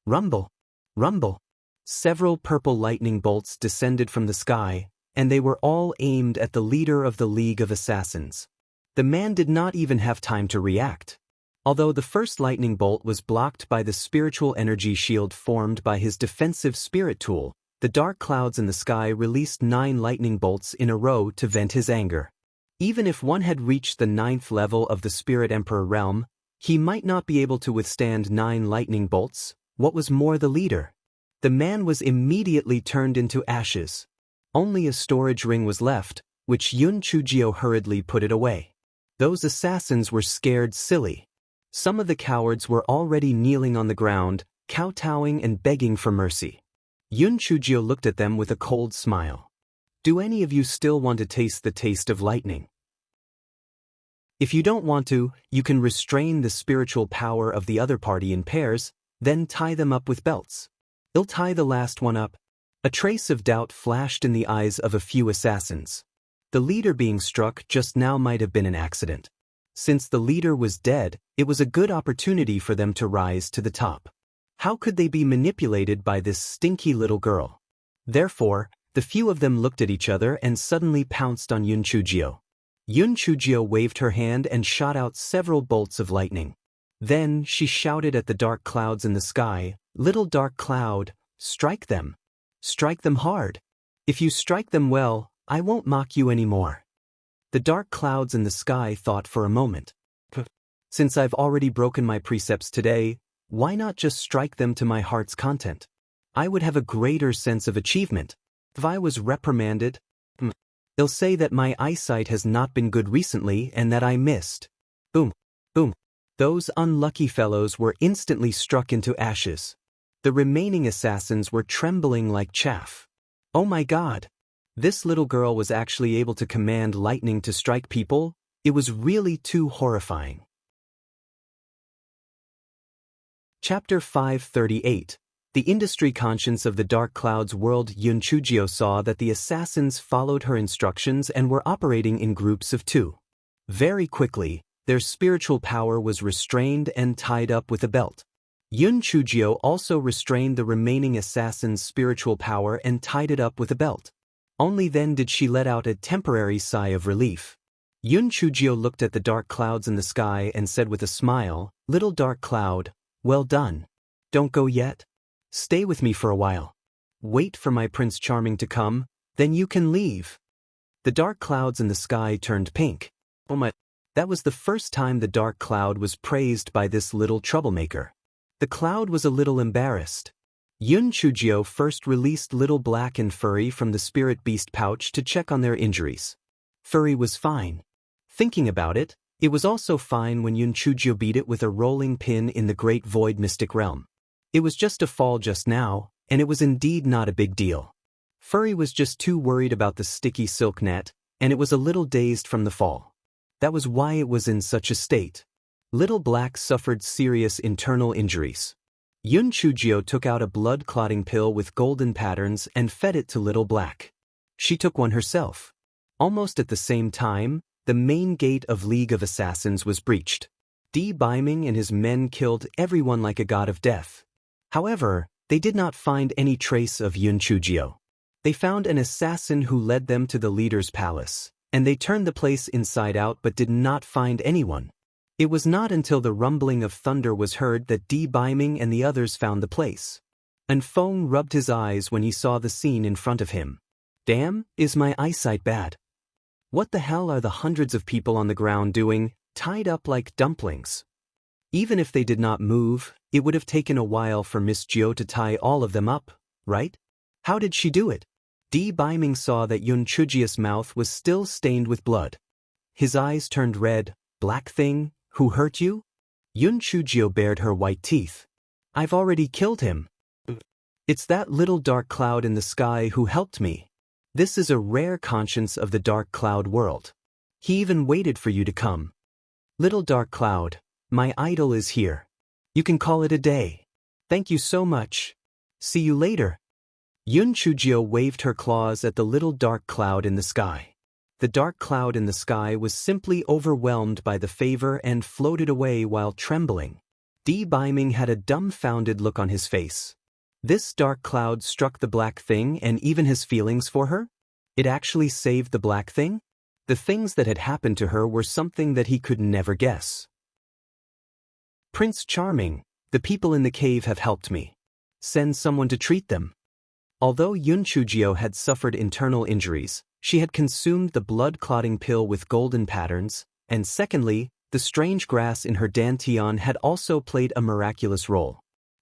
Rumble. Rumble. Several purple lightning bolts descended from the sky, and they were all aimed at the leader of the League of Assassins. The man did not even have time to react. Although the first lightning bolt was blocked by the spiritual energy shield formed by his defensive spirit tool, the dark clouds in the sky released 9 lightning bolts in a row to vent his anger. Even if one had reached the 9th level of the Spirit Emperor realm, he might not be able to withstand 9 lightning bolts. What was more, the leader? The man was immediately turned into ashes. Only a storage ring was left, which Yun Chujio hurriedly put it away. Those assassins were scared silly. Some of the cowards were already kneeling on the ground, kowtowing and begging for mercy. Yun Chujio looked at them with a cold smile. "Do any of you still want to taste the taste of lightning? If you don't want to, you can restrain the spiritual power of the other party in pairs, then tie them up with belts. I'll tie the last one up." A trace of doubt flashed in the eyes of a few assassins. The leader being struck just now might have been an accident. Since the leader was dead, it was a good opportunity for them to rise to the top. How could they be manipulated by this stinky little girl? Therefore, the few of them looked at each other and suddenly pounced on Yun Chujio. Yun Chujio waved her hand and shot out several bolts of lightning. Then she shouted at the dark clouds in the sky, "Little dark cloud, strike them. Strike them hard. If you strike them well, I won't mock you anymore." The dark clouds in the sky thought for a moment. Since I've already broken my precepts today, why not just strike them to my heart's content? I would have a greater sense of achievement. If I was reprimanded, they'll say that my eyesight has not been good recently and that I missed. Boom, boom. Those unlucky fellows were instantly struck into ashes. The remaining assassins were trembling like chaff. Oh my God! This little girl was actually able to command lightning to strike people. It was really too horrifying. Chapter 538. The industry conscience of the Dark Cloud's world. Yun Chujio saw that the assassins followed her instructions and were operating in groups of 2. Very quickly, their spiritual power was restrained and tied up with a belt. Yun Chujio also restrained the remaining assassin's spiritual power and tied it up with a belt. Only then did she let out a temporary sigh of relief. Yun Chujio looked at the dark clouds in the sky and said with a smile, "Little dark cloud, well done. Don't go yet. Stay with me for a while. Wait for my Prince Charming to come, then you can leave." The dark clouds in the sky turned pink. Oh my! That was the first time the dark cloud was praised by this little troublemaker. The cloud was a little embarrassed. Yun Chujio first released Little Black and Furry from the spirit beast pouch to check on their injuries. Furry was fine. Thinking about it, it was also fine when Yun Chujio beat it with a rolling pin in the Great Void Mystic Realm. It was just a fall just now, and it was indeed not a big deal. Furry was just too worried about the sticky silk net, and it was a little dazed from the fall. That was why it was in such a state. Little Black suffered serious internal injuries. Yun Chujio took out a blood-clotting pill with golden patterns and fed it to Little Black. She took one herself. Almost at the same time, the main gate of League of Assassins was breached. Di Baiming and his men killed everyone like a god of death. However, they did not find any trace of Yun Chujio. They found an assassin who led them to the leader's palace, and they turned the place inside out but did not find anyone. It was not until the rumbling of thunder was heard that Di Baiming and the others found the place. And Feng rubbed his eyes when he saw the scene in front of him. Damn, is my eyesight bad? What the hell are the hundreds of people on the ground doing, tied up like dumplings? Even if they did not move, it would have taken a while for Miss Jio to tie all of them up, right? How did she do it? Di Baiming saw that Yun Chujio's mouth was still stained with blood. His eyes turned red. Black thing, who hurt you? Yun Chujio bared her white teeth. I've already killed him. It's that little dark cloud in the sky who helped me. This is a rare conscience of the dark cloud world. He even waited for you to come. Little dark cloud, my idol is here. You can call it a day. Thank you so much. See you later. Yun Chujio waved her claws at the little dark cloud in the sky. The dark cloud in the sky was simply overwhelmed by the favor and floated away while trembling. Di Baiming had a dumbfounded look on his face. This dark cloud struck the black thing and even his feelings for her? It actually saved the black thing? The things that had happened to her were something that he could never guess. Prince Charming, the people in the cave have helped me. Send someone to treat them. Although Yun Chujio had suffered internal injuries, she had consumed the blood-clotting pill with golden patterns, and secondly, the strange grass in her dantian had also played a miraculous role.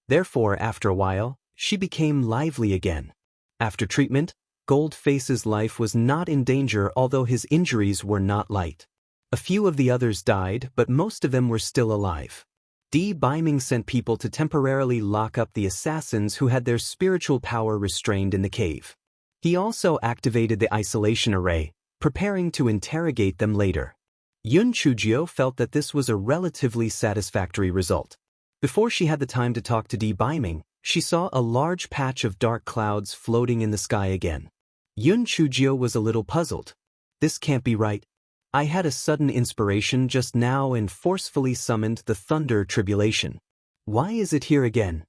Therefore, after a while, she became lively again. After treatment, Goldface's life was not in danger, although his injuries were not light. A few of the others died, but most of them were still alive. Di Baiming sent people to temporarily lock up the assassins who had their spiritual power restrained in the cave. He also activated the isolation array, preparing to interrogate them later. Yun Chujio felt that this was a relatively satisfactory result. Before she had the time to talk to Di Baiming, she saw a large patch of dark clouds floating in the sky again. Yun Chujio was a little puzzled. This can't be right. I had a sudden inspiration just now and forcefully summoned the thunder tribulation. Why is it here again?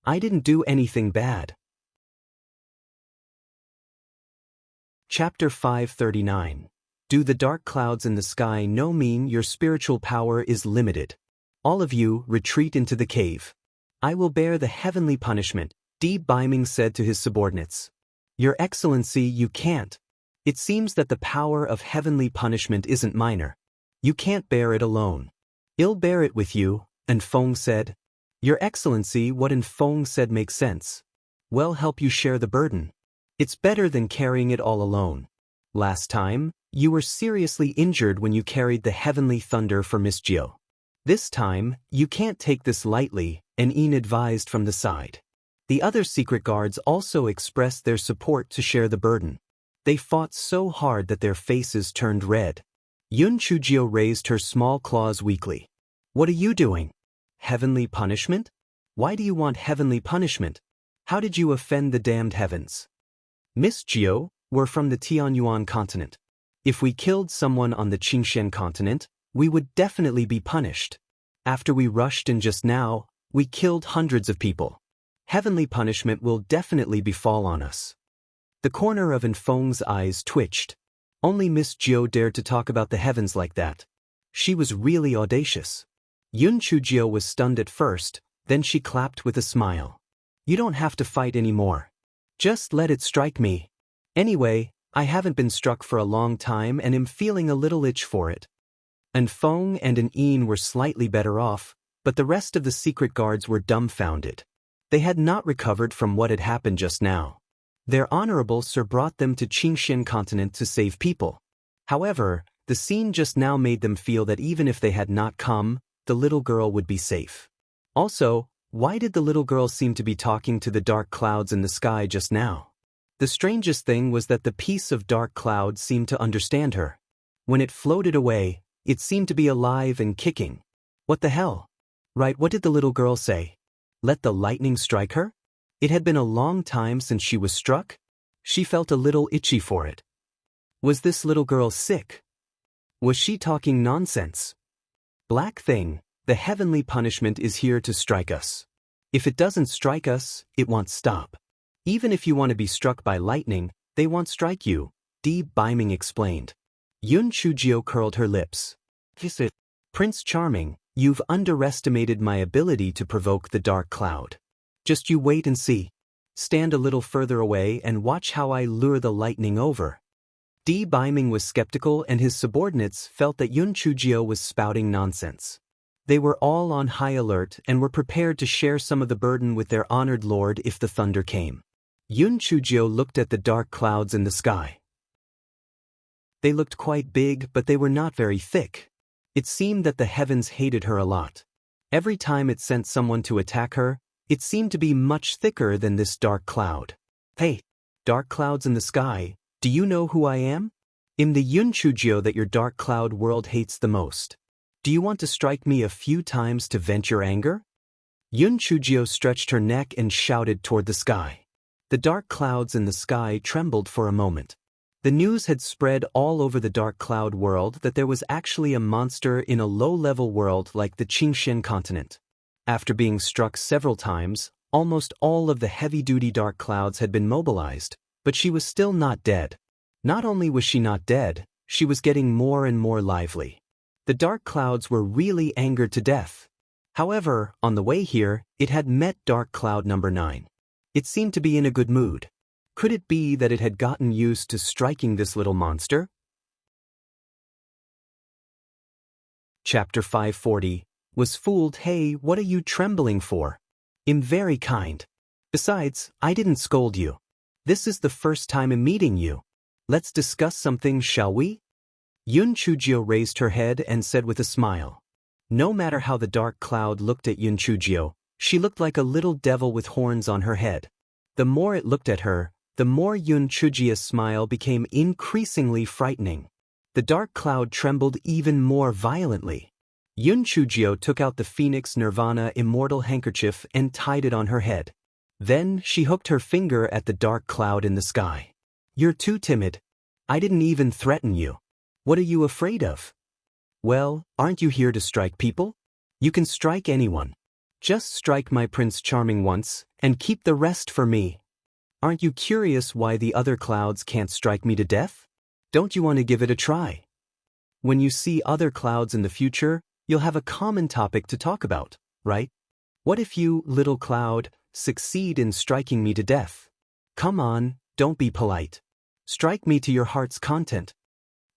I didn't do anything bad. Chapter 539. Do the dark clouds in the sky no mean your spiritual power is limited? All of you, retreat into the cave. I will bear the heavenly punishment, D. Biming said to his subordinates. Your Excellency, you can't. It seems that the power of heavenly punishment isn't minor. You can't bear it alone. I'll bear it with you, Enfong said. Your Excellency, what Enfong said makes sense. We'll help you share the burden. It's better than carrying it all alone. Last time, you were seriously injured when you carried the heavenly thunder for Mischievous. This time, you can't take this lightly, and Ian advised from the side. The other secret guards also expressed their support to share the burden. They fought so hard that their faces turned red. Yun Chujio raised her small claws weakly. What are you doing? Heavenly punishment? Why do you want heavenly punishment? How did you offend the damned heavens? Miss Jio, we're from the Tianyuan continent. If we killed someone on the Qingshen continent, we would definitely be punished. After we rushed in just now, we killed hundreds of people. Heavenly punishment will definitely befall on us. The corner of Enfong's eyes twitched. Only Miss Jio dared to talk about the heavens like that. She was really audacious. Yun Chujio was stunned at first, then she clapped with a smile. You don't have to fight anymore. Just let it strike me. Anyway, I haven't been struck for a long time and am feeling a little itch for it. Enfong and an Ian were slightly better off, but the rest of the secret guards were dumbfounded. They had not recovered from what had happened just now. Their honorable sir brought them to Qingshen continent to save people. However, the scene just now made them feel that even if they had not come, the little girl would be safe. Also, why did the little girl seem to be talking to the dark clouds in the sky just now? The strangest thing was that the piece of dark cloud seemed to understand her. When it floated away, it seemed to be alive and kicking. What the hell? Right, what did the little girl say? Let the lightning strike her? It had been a long time since she was struck. She felt a little itchy for it. Was this little girl sick? Was she talking nonsense? Black thing, the heavenly punishment is here to strike us. If it doesn't strike us, it won't stop. Even if you want to be struck by lightning, they won't strike you, D. Biming explained. Yun Chujio curled her lips. Kiss it. Prince Charming, you've underestimated my ability to provoke the dark cloud. Just you wait and see. Stand a little further away and watch how I lure the lightning over. D. Biming was skeptical and his subordinates felt that Yun Chujio was spouting nonsense. They were all on high alert and were prepared to share some of the burden with their honored lord if the thunder came. Yun Chujio looked at the dark clouds in the sky. They looked quite big, but they were not very thick. It seemed that the heavens hated her a lot. Every time it sent someone to attack her, it seemed to be much thicker than this dark cloud. Hey, dark clouds in the sky, do you know who I am? I'm the Yun Chujio that your dark cloud world hates the most. Do you want to strike me a few times to vent your anger? Yun Chujio stretched her neck and shouted toward the sky. The dark clouds in the sky trembled for a moment. The news had spread all over the dark cloud world that there was actually a monster in a low-level world like the Qingshen continent. After being struck several times, almost all of the heavy-duty dark clouds had been mobilized, but she was still not dead. Not only was she not dead, she was getting more and more lively. The dark clouds were really angered to death. However, on the way here, it had met dark cloud number 9. It seemed to be in a good mood. Could it be that it had gotten used to striking this little monster? Chapter 540. Was fooled. Hey, what are you trembling for? I'm very kind. Besides, I didn't scold you. This is the first time I'm meeting you. Let's discuss something, shall we? Yun Chujio raised her head and said with a smile. No matter how the dark cloud looked at Yun Chujio, she looked like a little devil with horns on her head. The more it looked at her, the more Yun Chujio's smile became increasingly frightening. The dark cloud trembled even more violently. Yun Chujio took out the Phoenix Nirvana immortal handkerchief and tied it on her head. Then she hooked her finger at the dark cloud in the sky. You're too timid. I didn't even threaten you. What are you afraid of? Well, aren't you here to strike people? You can strike anyone. Just strike my Prince Charming once, and keep the rest for me. Aren't you curious why the other clouds can't strike me to death? Don't you want to give it a try? When you see other clouds in the future, you'll have a common topic to talk about, right? What if you, little cloud, succeed in striking me to death? Come on, don't be polite. Strike me to your heart's content.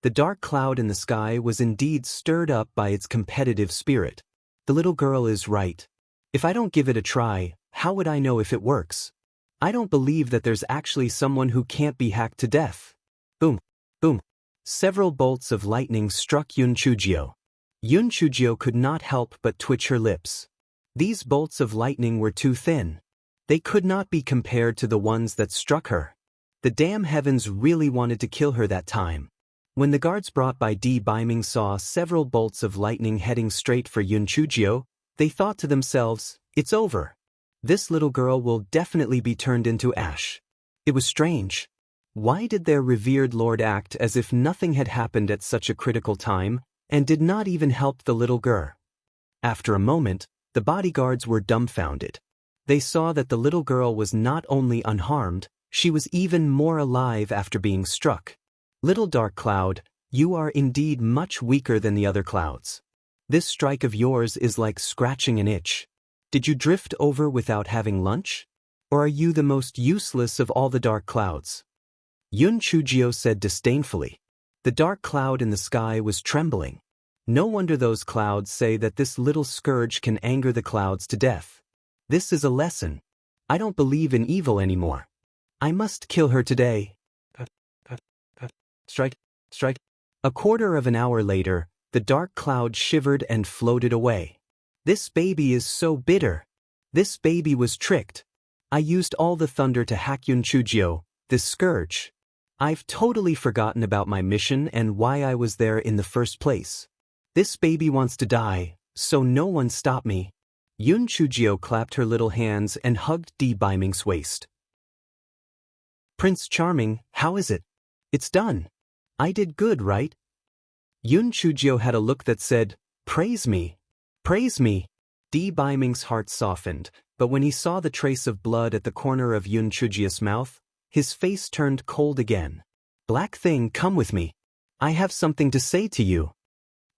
The dark cloud in the sky was indeed stirred up by its competitive spirit. The little girl is right. If I don't give it a try, how would I know if it works? I don't believe that there's actually someone who can't be hacked to death. Boom, boom. Several bolts of lightning struck Yun Chujio. Yun Chujio could not help but twitch her lips. These bolts of lightning were too thin. They could not be compared to the ones that struck her. The damn heavens really wanted to kill her that time. When the guards brought by Di Biming saw several bolts of lightning heading straight for Yun Chujio, they thought to themselves, it's over. This little girl will definitely be turned into ash. It was strange. Why did their revered lord act as if nothing had happened at such a critical time, and did not even help the little girl? After a moment, the bodyguards were dumbfounded. They saw that the little girl was not only unharmed, she was even more alive after being struck. Little dark cloud, you are indeed much weaker than the other clouds. This strike of yours is like scratching an itch. Did you drift over without having lunch? Or are you the most useless of all the dark clouds? Yun Chujio said disdainfully. The dark cloud in the sky was trembling. No wonder those clouds say that this little scourge can anger the clouds to death. This is a lesson. I don't believe in evil anymore. I must kill her today. Strike, strike. A quarter of an hour later, the dark cloud shivered and floated away. This baby is so bitter. This baby was tricked. I used all the thunder to hack Yun Chujio, this scourge. I've totally forgotten about my mission and why I was there in the first place. This baby wants to die, so no one stop me. Yun Chujio clapped her little hands and hugged Di Biming's waist. Prince Charming, how is it? It's done. I did good, right? Yun Chujio had a look that said, praise me. Praise me. Di Biming's heart softened, but when he saw the trace of blood at the corner of Yun Chujio's mouth, his face turned cold again. Black thing, come with me. I have something to say to you.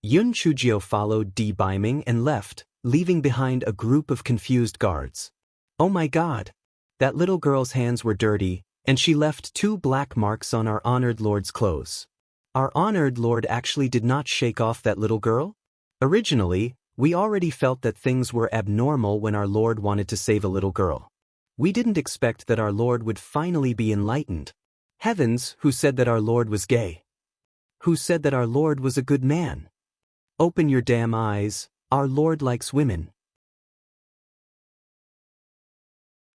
Yun Chujio followed Di Biming and left, leaving behind a group of confused guards. Oh my God! That little girl's hands were dirty, and she left 2 black marks on our honored lord's clothes. Our honored lord actually did not shake off that little girl? Originally, we already felt that things were abnormal when our lord wanted to save a little girl. We didn't expect that our Lord would finally be enlightened. Heavens, who said that our Lord was gay? Who said that our Lord was a good man? Open your damn eyes, our Lord likes women.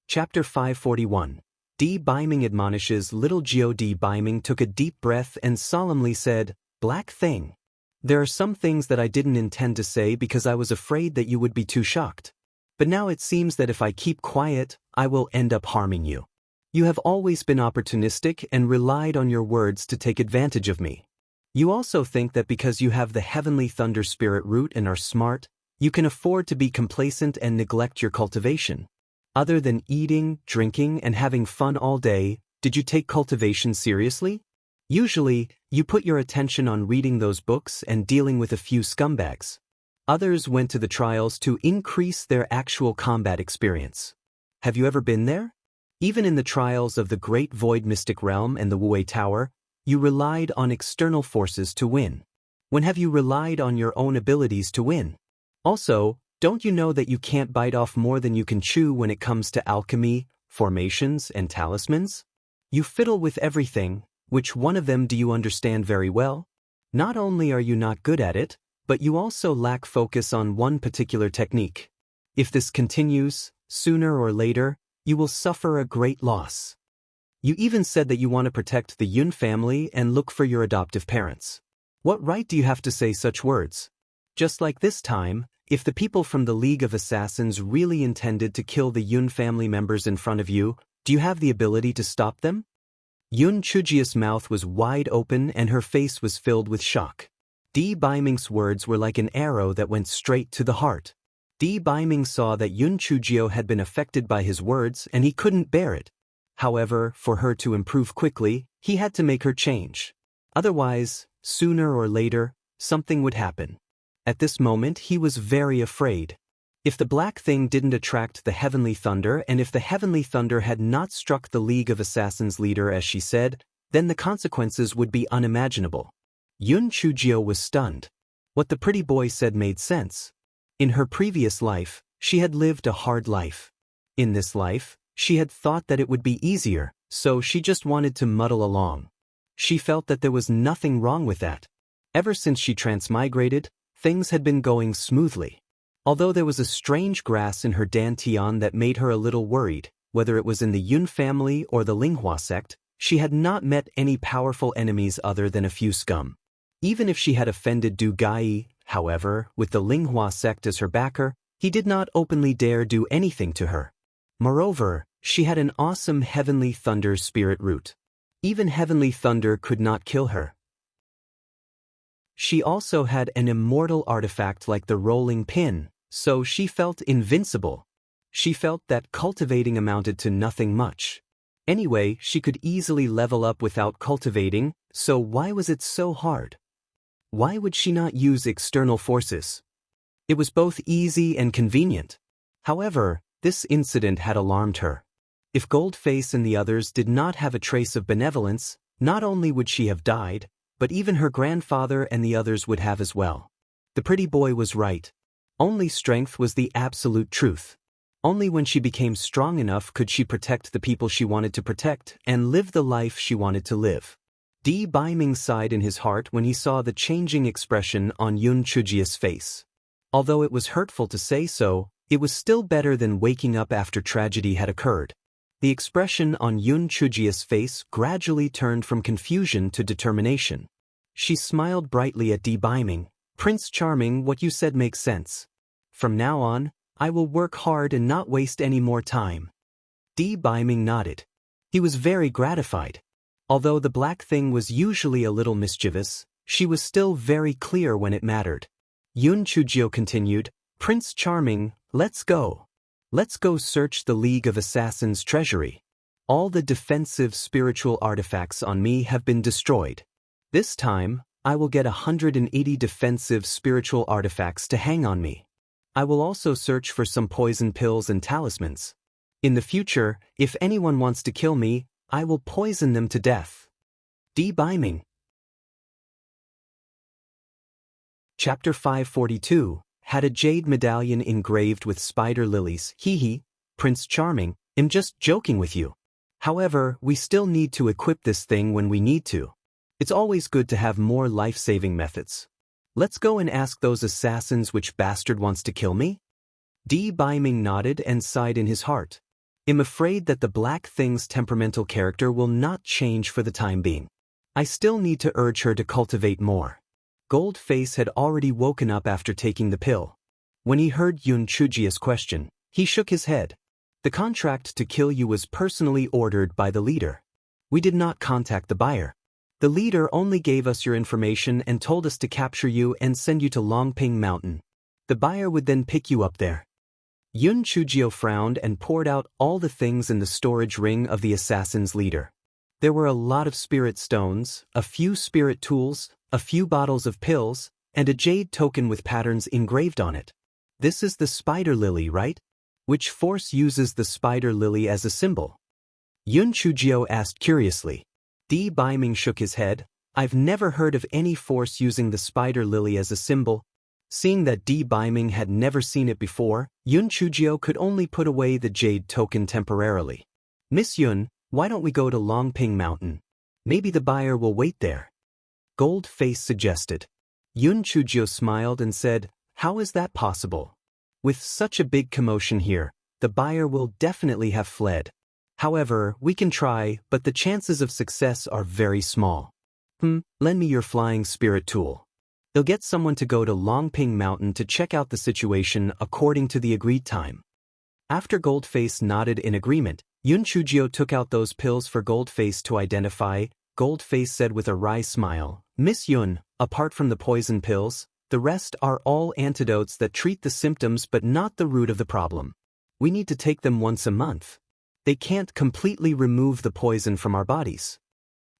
Chapter 541. Di Biming admonishes little Gio. Di Biming took a deep breath and solemnly said, Black thing. There are some things that I didn't intend to say because I was afraid that you would be too shocked. But now it seems that if I keep quiet, I will end up harming you. You have always been opportunistic and relied on your words to take advantage of me. You also think that because you have the heavenly thunder spirit root and are smart, you can afford to be complacent and neglect your cultivation. Other than eating, drinking, and having fun all day, did you take cultivation seriously? Usually, you put your attention on reading those books and dealing with a few scumbags. Others went to the trials to increase their actual combat experience. Have you ever been there? Even in the trials of the Great Void Mystic Realm and the Wuwei Tower, you relied on external forces to win. When have you relied on your own abilities to win? Also, don't you know that you can't bite off more than you can chew when it comes to alchemy, formations, and talismans? You fiddle with everything. Which one of them do you understand very well? Not only are you not good at it, but you also lack focus on one particular technique. If this continues, sooner or later, you will suffer a great loss. You even said that you want to protect the Yun family and look for your adoptive parents. What right do you have to say such words? Just like this time, if the people from the League of Assassins really intended to kill the Yun family members in front of you, do you have the ability to stop them? Yun Chujia's mouth was wide open and her face was filled with shock. Di Baiming's words were like an arrow that went straight to the heart. Di Baiming saw that Yun Chujio had been affected by his words and he couldn't bear it. However, for her to improve quickly, he had to make her change. Otherwise, sooner or later, something would happen. At this moment he was very afraid. If the black thing didn't attract the heavenly thunder and if the heavenly thunder had not struck the League of Assassins leader as she said, then the consequences would be unimaginable. Yun Chujio was stunned. What the pretty boy said made sense. In her previous life, she had lived a hard life. In this life, she had thought that it would be easier, so she just wanted to muddle along. She felt that there was nothing wrong with that. Ever since she transmigrated, things had been going smoothly. Although there was a strange grass in her dantian that made her a little worried, whether it was in the Yun family or the Linghua sect, she had not met any powerful enemies other than a few scum. Even if she had offended Du Gai, however, with the Linghua sect as her backer, he did not openly dare do anything to her. Moreover, she had an awesome heavenly thunder spirit root. Even heavenly thunder could not kill her. She also had an immortal artifact like the rolling pin, so she felt invincible. She felt that cultivating amounted to nothing much. Anyway, she could easily level up without cultivating, so why was it so hard? Why would she not use external forces? It was both easy and convenient. However, this incident had alarmed her. If Goldface and the others did not have a trace of benevolence, not only would she have died, but even her grandfather and the others would have as well. The pretty boy was right. Only strength was the absolute truth. Only when she became strong enough could she protect the people she wanted to protect and live the life she wanted to live. Di Baiming sighed in his heart when he saw the changing expression on Yun Chujia's face. Although it was hurtful to say so, it was still better than waking up after tragedy had occurred. The expression on Yun Chujia's face gradually turned from confusion to determination. She smiled brightly at Di Baiming. "Prince Charming, what you said makes sense. From now on, I will work hard and not waste any more time." Di Baiming nodded. He was very gratified. Although the black thing was usually a little mischievous, she was still very clear when it mattered. Yun Chujio continued, "Prince Charming, let's go. Let's go search the League of Assassins' treasury. All the defensive spiritual artifacts on me have been destroyed. This time, I will get 180 defensive spiritual artifacts to hang on me. I will also search for some poison pills and talismans. In the future, if anyone wants to kill me, I will poison them to death." Di Baiming. Chapter 542, had a jade medallion engraved with spider lilies. "Hee, Prince Charming, I'm just joking with you. However, we still need to equip this thing when we need to. It's always good to have more life-saving methods. Let's go and ask those assassins which bastard wants to kill me?" Di Baiming nodded and sighed in his heart. "I'm afraid that the black thing's temperamental character will not change for the time being. I still need to urge her to cultivate more." Goldface had already woken up after taking the pill. When he heard Yun Chujia's question, he shook his head. "The contract to kill you was personally ordered by the leader. We did not contact the buyer. The leader only gave us your information and told us to capture you and send you to Longping Mountain. The buyer would then pick you up there." Yun Chujio frowned and poured out all the things in the storage ring of the assassin's leader. There were a lot of spirit stones, a few spirit tools, a few bottles of pills, and a jade token with patterns engraved on it. "This is the spider lily, right? Which force uses the spider lily as a symbol?" Yun Chujio asked curiously. Di Baiming shook his head. "I've never heard of any force using the spider lily as a symbol." Seeing that Di Baiming had never seen it before, Yun Chujio could only put away the jade token temporarily. "Miss Yun, why don't we go to Longping Mountain? Maybe the buyer will wait there." Goldface suggested. Yun Chujio smiled and said, "How is that possible? With such a big commotion here, the buyer will definitely have fled. However, we can try, but the chances of success are very small. Lend me your flying spirit tool. They'll get someone to go to Longping Mountain to check out the situation according to the agreed time." After Goldface nodded in agreement, Yun Chujio took out those pills for Goldface to identify. Goldface said with a wry smile, Miss Yun, apart from the poison pills, the rest are all antidotes that treat the symptoms but not the root of the problem. We need to take them once a month. They can't completely remove the poison from our bodies.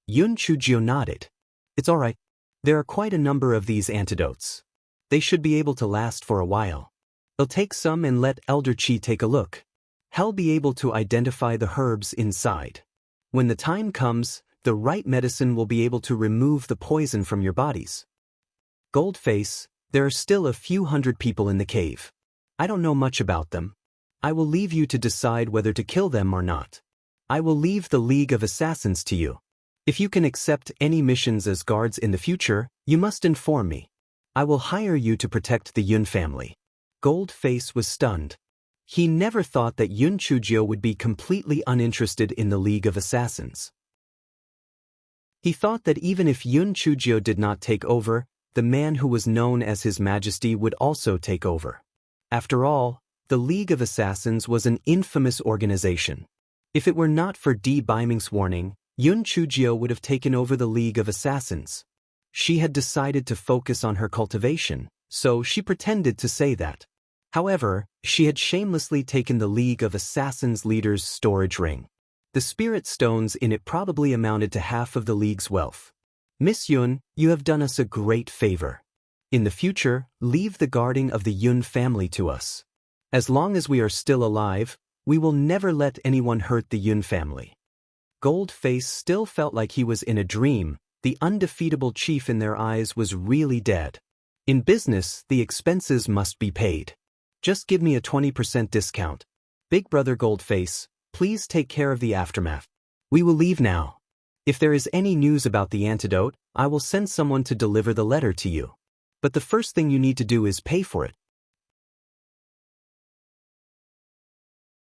Yun Chujio nodded. It's all right. There are quite a number of these antidotes. They should be able to last for a while. I'll take some and let Elder Chi take a look. He'll be able to identify the herbs inside. When the time comes, the right medicine will be able to remove the poison from your bodies. Goldface, there are still a few hundred people in the cave. I don't know much about them. I will leave you to decide whether to kill them or not. I will leave the League of Assassins to you. If you can accept any missions as guards in the future, you must inform me. I will hire you to protect the Yun family. Goldface was stunned. He never thought that Yun Chujio would be completely uninterested in the League of Assassins. He thought that even if Yun Chujio did not take over, the man who was known as His Majesty would also take over. After all, the League of Assassins was an infamous organization. If it were not for Di Baiming's warning, Yun Chujio would have taken over the League of Assassins. She had decided to focus on her cultivation, so she pretended to say that. However, she had shamelessly taken the League of Assassins leader's storage ring. The spirit stones in it probably amounted to half of the League's wealth. Miss Yun, you have done us a great favor. In the future, leave the guarding of the Yun family to us. As long as we are still alive, we will never let anyone hurt the Yun family. Goldface still felt like he was in a dream. The undefeatable chief in their eyes was really dead. In business, the expenses must be paid. Just give me a 20% discount. Big brother Goldface, please take care of the aftermath. We will leave now. If there is any news about the antidote, I will send someone to deliver the letter to you. But the first thing you need to do is pay for it.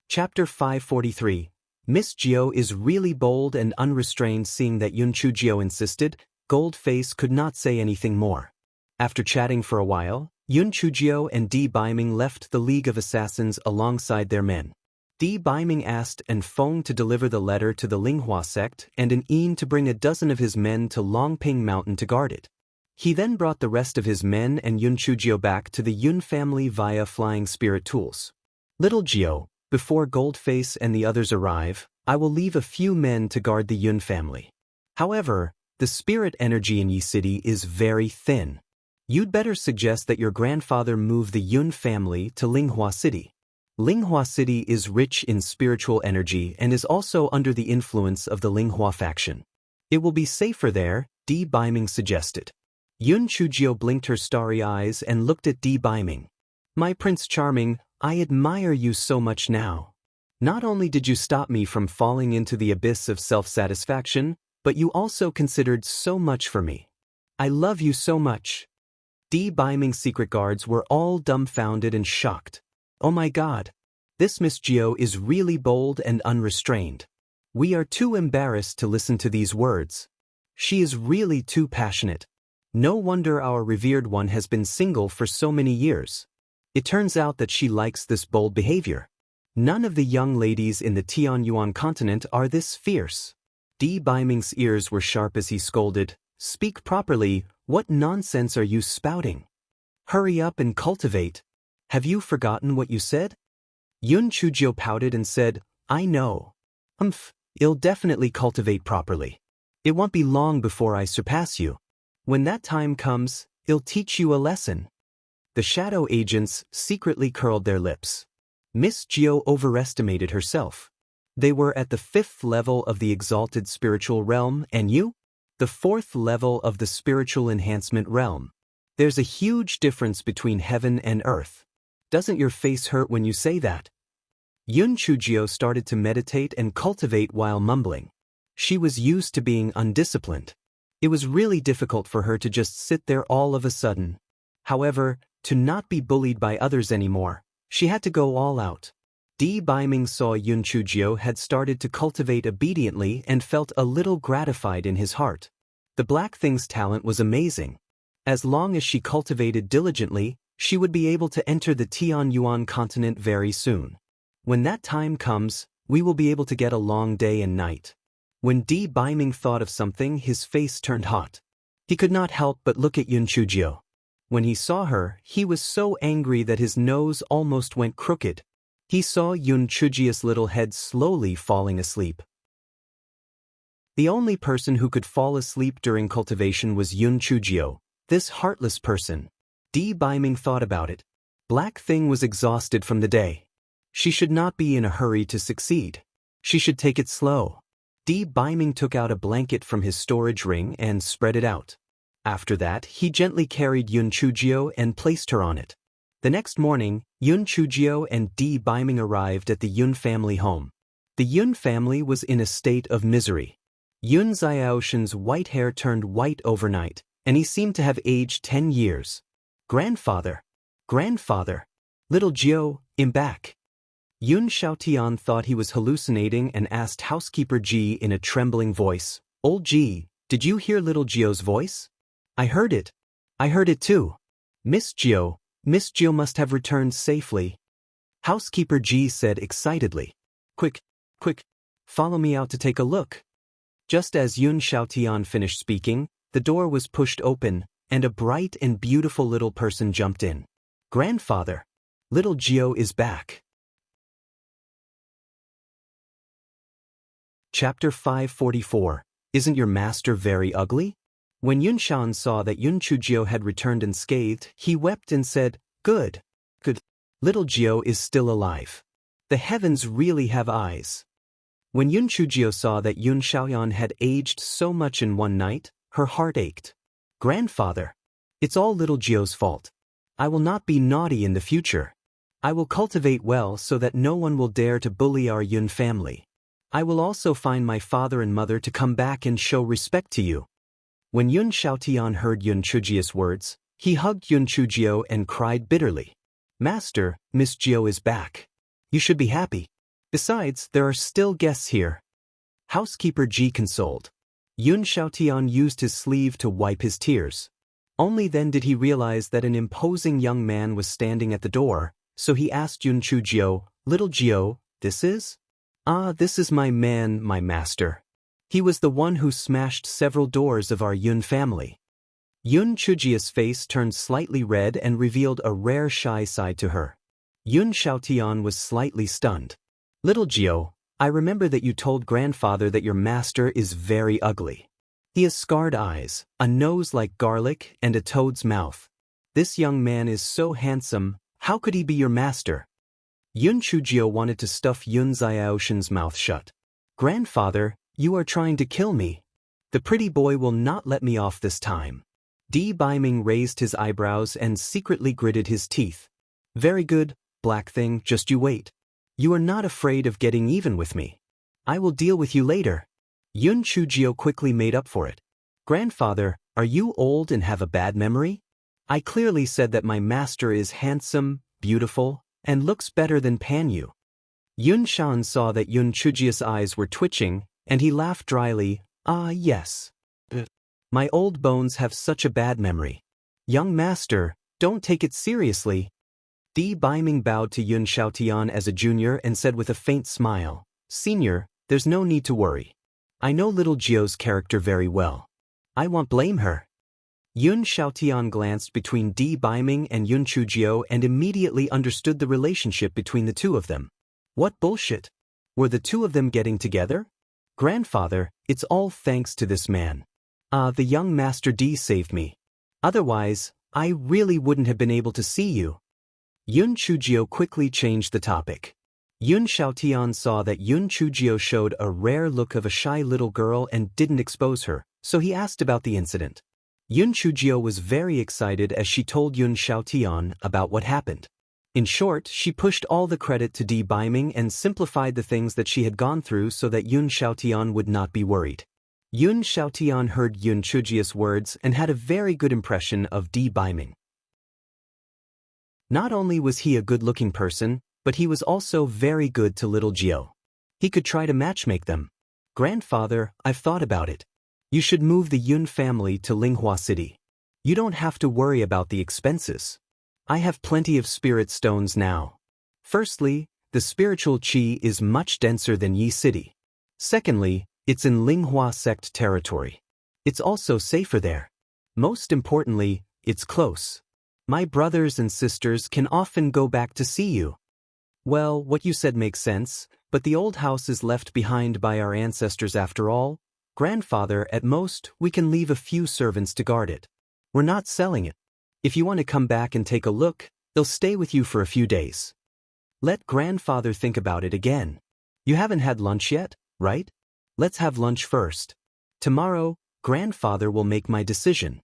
Chapter 543. Miss Jio is really bold and unrestrained. Seeing that Yun Chujio insisted, Goldface could not say anything more. After chatting for a while, Yun Chujio and Di Baiming left the League of Assassins alongside their men. Di Baiming asked An Feng to deliver the letter to the Linghua sect and An Yin to bring a dozen of his men to Longping Mountain to guard it. He then brought the rest of his men and Yun Chujio back to the Yun family via flying spirit tools. Little Jio, before Goldface and the others arrive, I will leave a few men to guard the Yun family. However, the spirit energy in Yi City is very thin. You'd better suggest that your grandfather move the Yun family to Linghua City. Linghua City is rich in spiritual energy and is also under the influence of the Linghua faction. It will be safer there, Di Baiming suggested. Yun Chujio blinked her starry eyes and looked at Di Baiming. My Prince Charming, I admire you so much now. Not only did you stop me from falling into the abyss of self-satisfaction, but you also considered so much for me. I love you so much. Di Baiming's secret guards were all dumbfounded and shocked. Oh my God. This Miss Jio is really bold and unrestrained. We are too embarrassed to listen to these words. She is really too passionate. No wonder our revered one has been single for so many years. It turns out that she likes this bold behavior. None of the young ladies in the Tianyuan continent are this fierce. Di Baiming's ears were sharp as he scolded, Speak properly, what nonsense are you spouting? Hurry up and cultivate. Have you forgotten what you said? Yun Chujio pouted and said, I know. I'll definitely cultivate properly. It won't be long before I surpass you. When that time comes, I'll teach you a lesson. The shadow agents secretly curled their lips. Miss Jio overestimated herself. They were at the 5th level of the exalted spiritual realm, and you? The 4th level of the spiritual enhancement realm. There's a huge difference between heaven and earth. Doesn't your face hurt when you say that? Yun Chujio started to meditate and cultivate while mumbling. She was used to being undisciplined. It was really difficult for her to just sit there all of a sudden. However, to not be bullied by others anymore, she had to go all out. Di Baiming saw Yun Chujio had started to cultivate obediently and felt a little gratified in his heart. The Black Thing's talent was amazing. As long as she cultivated diligently, she would be able to enter the Tianyuan continent very soon. When that time comes, We will be able to get a long day and night. When Di Baiming thought of something, his face turned hot. He could not help but look at Yun Chujio. When he saw her, he was so angry that his nose almost went crooked. He saw Yun Chujio's little head slowly falling asleep. The only person who could fall asleep during cultivation was Yun Chujio, this heartless person. Di Baiming thought about it. Black Thing was exhausted from the day. She should not be in a hurry to succeed. She should take it slow. Di Baiming took out a blanket from his storage ring and spread it out. After that, he gently carried Yun Chujio and placed her on it. The next morning, Yun Chujio and Di Baiming arrived at the Yun family home. The Yun family was in a state of misery. Yun Xiaoshen's white hair turned white overnight, and he seemed to have aged 10 years. Grandfather! Grandfather! Little Jio, embark! Yun Xiaotian thought he was hallucinating and asked housekeeper Ji in a trembling voice, "Old Ji, did you hear little Jio's voice?" "I heard it. I heard it too. Miss Jio must have returned safely." Housekeeper Ji said excitedly. Quick, follow me out to take a look." Just as Yun Xiaotian finished speaking, the door was pushed open, and a bright and beautiful little person jumped in. "Grandfather! Little Jio is back." Chapter 544. Isn't your master very ugly? When Yun Shan saw that Yun Chujio had returned unscathed, he wept and said, Good. Little Jio is still alive. The heavens really have eyes." When Yun Chujio saw that Yun Xiaoyan had aged so much in one night, her heart ached. "Grandfather! It's all little Jio's fault. I will not be naughty in the future. I will cultivate well so that no one will dare to bully our Yun family. I will also find my father and mother to come back and show respect to you." When Yun Xiaotian heard Yun Chujio's words, he hugged Yun Chujio and cried bitterly. "Master, Miss Jio is back. You should be happy. Besides, there are still guests here." Housekeeper Ji consoled. Yun Xiaotian used his sleeve to wipe his tears. Only then did he realize that an imposing young man was standing at the door, so he asked Yun Chujio, "Little Jio, this is?" "Ah, this is my man, my master. He was the one who smashed several doors of our Yun family." Yun Chujio's face turned slightly red and revealed a rare shy side to her. Yun Xiaotian was slightly stunned. "Little Jio, I remember that you told grandfather that your master is very ugly. He has scarred eyes, a nose like garlic, and a toad's mouth. This young man is so handsome, how could he be your master?" Yun Chujio wanted to stuff Yun Xiaoshen's mouth shut. "Grandfather, you are trying to kill me. The pretty boy will not let me off this time." Di Baiming raised his eyebrows and secretly gritted his teeth. "Very good, Black Thing, just you wait. You are not afraid of getting even with me. I will deal with you later." Yun Chujio quickly made up for it. "Grandfather, are you old and have a bad memory? I clearly said that my master is handsome, beautiful, and looks better than Panyu." Yun Shan saw that Yun Chujio's eyes were twitching, and he laughed dryly. "Ah, yes. My old bones have such a bad memory. Young master, don't take it seriously." Di Baiming bowed to Yun Xiaotian as a junior and said with a faint smile, "Senior, there's no need to worry. I know little Jio's character very well. I won't blame her." Yun Xiaotian glanced between Di Baiming and Yun Chujio and immediately understood the relationship between the two of them. What bullshit? Were the two of them getting together? "Grandfather, it's all thanks to this man. The young Master Di saved me. Otherwise, I really wouldn't have been able to see you." Yun Chujio quickly changed the topic. Yun Xiaotian saw that Yun Chujio showed a rare look of a shy little girl and didn't expose her, so he asked about the incident. Yun Chujio was very excited as she told Yun Xiaotian about what happened. In short, she pushed all the credit to Di Baiming and simplified the things that she had gone through so that Yun Xiaotian would not be worried. Yun Xiaotian heard Yun Chujio's words and had a very good impression of Di Baiming. Not only was he a good-looking person, but he was also very good to little Jio. He could try to matchmake them. "Grandfather, I've thought about it. You should move the Yun family to Linghua City. You don't have to worry about the expenses. I have plenty of spirit stones now. Firstly, the spiritual qi is much denser than Yi City. Secondly, it's in Linghua sect territory. It's also safer there. Most importantly, it's close. My brothers and sisters can often go back to see you. Well, what you said makes sense, but the old house is left behind by our ancestors after all. Grandfather, at most, we can leave a few servants to guard it. We're not selling it. If you want to come back and take a look, they'll stay with you for a few days. Let grandfather think about it again. You haven't had lunch yet, right? Let's have lunch first. Tomorrow, grandfather will make my decision.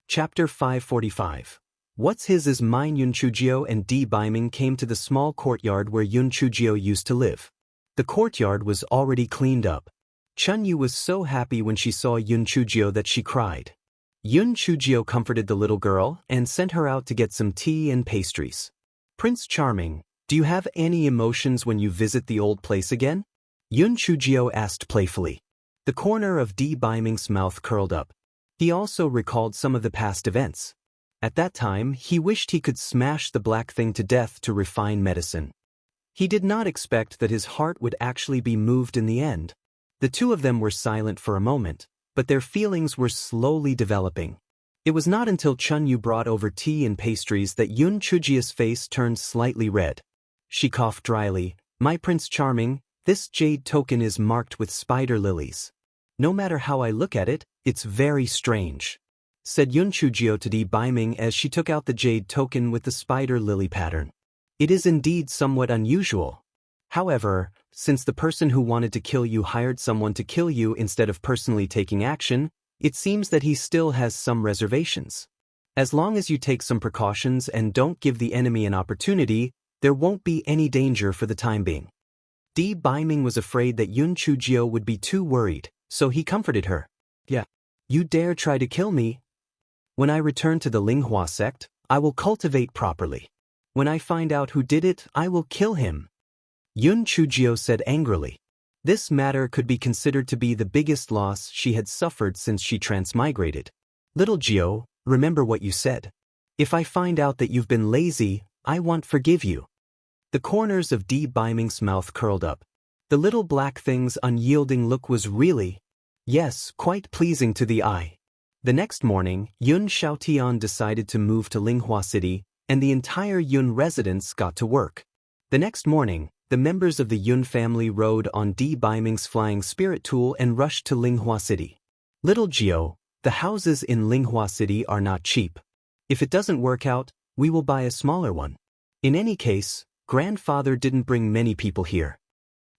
Chapter 545. What's his is mine. Yun Chujio and Di Baiming came to the small courtyard where Yun Chujio used to live. The courtyard was already cleaned up. Chun Yu was so happy when she saw Yun Chujio that she cried. Yun Chujio comforted the little girl and sent her out to get some tea and pastries. Prince Charming, do you have any emotions when you visit the old place again? Yun Chujio asked playfully. The corner of Di Baiming's mouth curled up. He also recalled some of the past events. At that time, he wished he could smash the black thing to death to refine medicine. He did not expect that his heart would actually be moved in the end. The two of them were silent for a moment, but their feelings were slowly developing. It was not until Chun Yu brought over tea and pastries that Yun Chujio's face turned slightly red. She coughed dryly. My Prince Charming, this jade token is marked with spider lilies. No matter how I look at it, it's very strange, said Yun Chujio to Di Baiming as she took out the jade token with the spider lily pattern. It is indeed somewhat unusual. However, since the person who wanted to kill you hired someone to kill you instead of personally taking action, it seems that he still has some reservations. As long as you take some precautions and don't give the enemy an opportunity, there won't be any danger for the time being. Di Baiming was afraid that Yun Chujio would be too worried, so he comforted her. Yeah. You dare try to kill me? When I return to the Linghua sect, I will cultivate properly. When I find out who did it, I will kill him. Yun Chujio said angrily. This matter could be considered to be the biggest loss she had suffered since she transmigrated. Little Jio, remember what you said. If I find out that you've been lazy, I won't forgive you. The corners of Di Baiming's mouth curled up. The little black thing's unyielding look was really, yes, quite pleasing to the eye. The next morning, Yun Xiaotian decided to move to Linghua City, and the entire Yun residents got to work. The next morning, the members of the Yun family rode on Di Baiming's flying spirit tool and rushed to Linghua City. Little Jio, the houses in Linghua City are not cheap. If it doesn't work out, we will buy a smaller one. In any case, grandfather didn't bring many people here.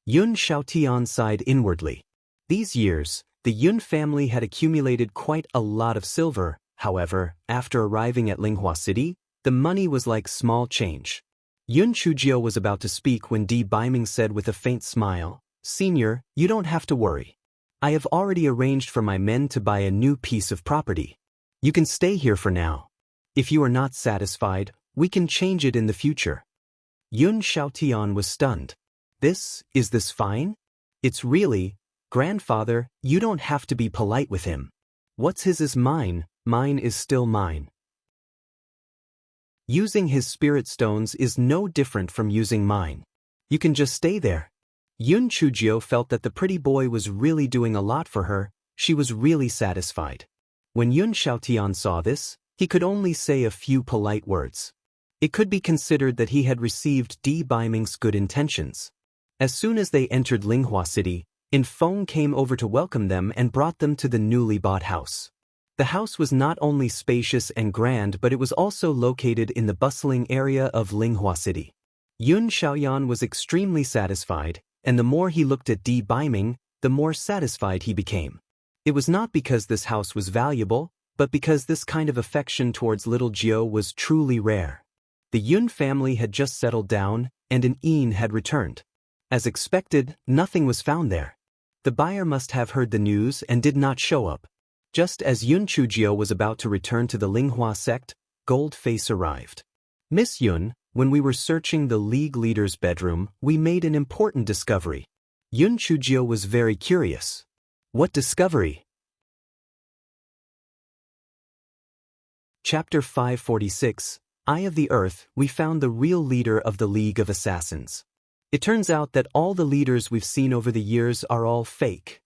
Yun Xiaotian sighed inwardly. These years, the Yun family had accumulated quite a lot of silver. However, after arriving at Linghua City, the money was like small change. Yun Chujio was about to speak when Di Baiming said with a faint smile, Senior, you don't have to worry. I have already arranged for my men to buy a new piece of property. You can stay here for now. If you are not satisfied, we can change it in the future. Yun Xiaotian was stunned. Is this fine? It's really, grandfather, you don't have to be polite with him. What's his is mine is still mine. Using his spirit stones is no different from using mine. You can just stay there. Yun Chujio felt that the pretty boy was really doing a lot for her. She was really satisfied. When Yun Xiaotian saw this, he could only say a few polite words. It could be considered that he had received Di Baiming's good intentions. As soon as they entered Linghua City, Infeng came over to welcome them and brought them to the newly bought house. The house was not only spacious and grand, but it was also located in the bustling area of Linghua City. Yun Xiaoyan was extremely satisfied, and the more he looked at Di Baiming, the more satisfied he became. It was not because this house was valuable, but because this kind of affection towards little Jio was truly rare. The Yun family had just settled down, and an inn had returned. As expected, nothing was found there. The buyer must have heard the news and did not show up. Just as Yun Chujio was about to return to the Linghua sect, Goldface arrived. Miss Yun, when we were searching the League leader's bedroom, we made an important discovery. Yun Chujio was very curious. What discovery? Chapter 546, Eye of the Earth, we found the real leader of the League of Assassins. It turns out that all the leaders we've seen over the years are all fake.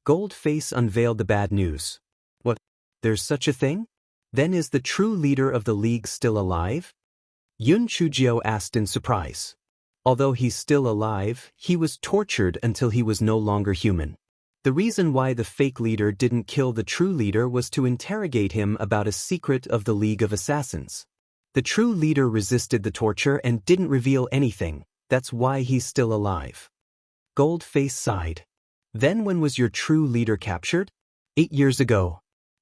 Goldface unveiled the bad news. What? There's such a thing? Then is the true leader of the League still alive? Yun Chujio asked in surprise. Although he's still alive, he was tortured until he was no longer human. The reason why the fake leader didn't kill the true leader was to interrogate him about a secret of the League of Assassins. The true leader resisted the torture and didn't reveal anything. That's why he's still alive. Goldface sighed. Then when was your true leader captured? 8 years ago.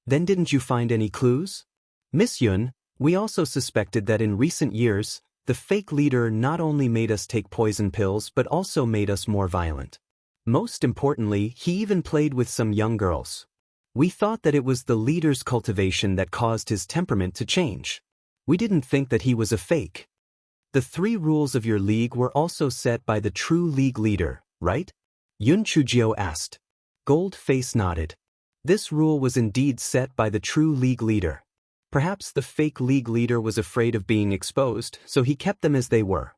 Then didn't you find any clues? Miss Yun, we also suspected that in recent years, the fake leader not only made us take poison pills but also made us more violent. Most importantly, he even played with some young girls. We thought that it was the leader's cultivation that caused his temperament to change. We didn't think that he was a fake. The 3 rules of your league were also set by the true league leader, right? Yun Chujio asked. Goldface nodded. This rule was indeed set by the true league leader. Perhaps the fake league leader was afraid of being exposed, so he kept them as they were.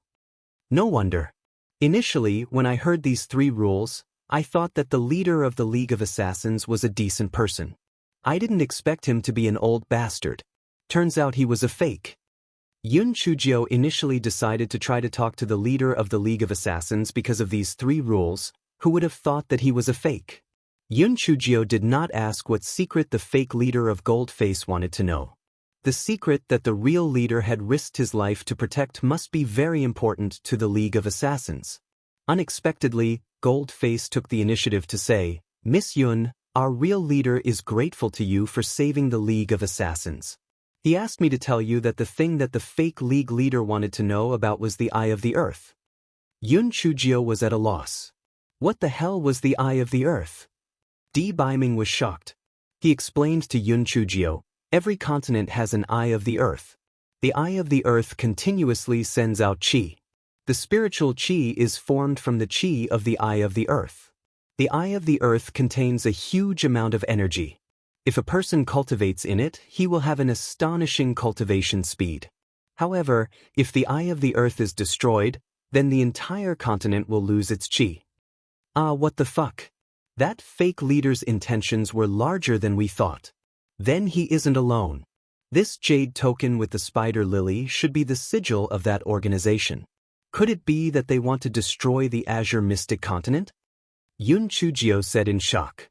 No wonder. Initially, when I heard these 3 rules, I thought that the leader of the League of Assassins was a decent person. I didn't expect him to be an old bastard. Turns out he was a fake. Yun Chujio initially decided to try to talk to the leader of the League of Assassins because of these 3 rules. Who would have thought that he was a fake? Yun Chujio did not ask what secret the fake leader of Goldface wanted to know. The secret that the real leader had risked his life to protect must be very important to the League of Assassins. Unexpectedly, Goldface took the initiative to say, Miss Yun, our real leader is grateful to you for saving the League of Assassins. He asked me to tell you that the thing that the fake League leader wanted to know about was the Eye of the Earth. Yun Chujio was at a loss. What the hell was the Eye of the Earth? Di Baiming was shocked. He explained to Yun Chujio, every continent has an Eye of the Earth. The Eye of the Earth continuously sends out qi. The spiritual qi is formed from the qi of the Eye of the Earth. The Eye of the Earth contains a huge amount of energy. If a person cultivates in it, he will have an astonishing cultivation speed. However, if the Eye of the Earth is destroyed, then the entire continent will lose its qi. What the fuck? That fake leader's intentions were larger than we thought. Then he isn't alone. This jade token with the spider lily should be the sigil of that organization. Could it be that they want to destroy the Azure Mystic Continent? Yun Chujio said in shock.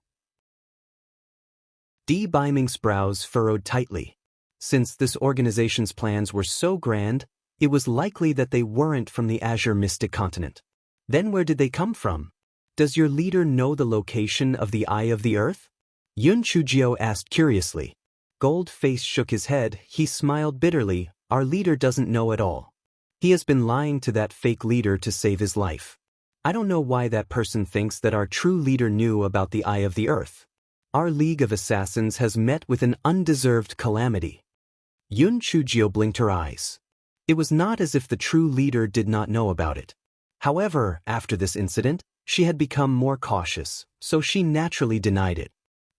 Di Baiming's brows furrowed tightly. Since this organization's plans were so grand, it was likely that they weren't from the Azure Mystic Continent. Then where did they come from? Does your leader know the location of the Eye of the Earth? Yun Chujio asked curiously. Goldface shook his head. He smiled bitterly. Our leader doesn't know at all. He has been lying to that fake leader to save his life. I don't know why that person thinks that our true leader knew about the Eye of the Earth. Our League of Assassins has met with an undeserved calamity. Yun Chujio blinked her eyes. It was not as if the true leader did not know about it. However, after this incident, she had become more cautious, so she naturally denied it.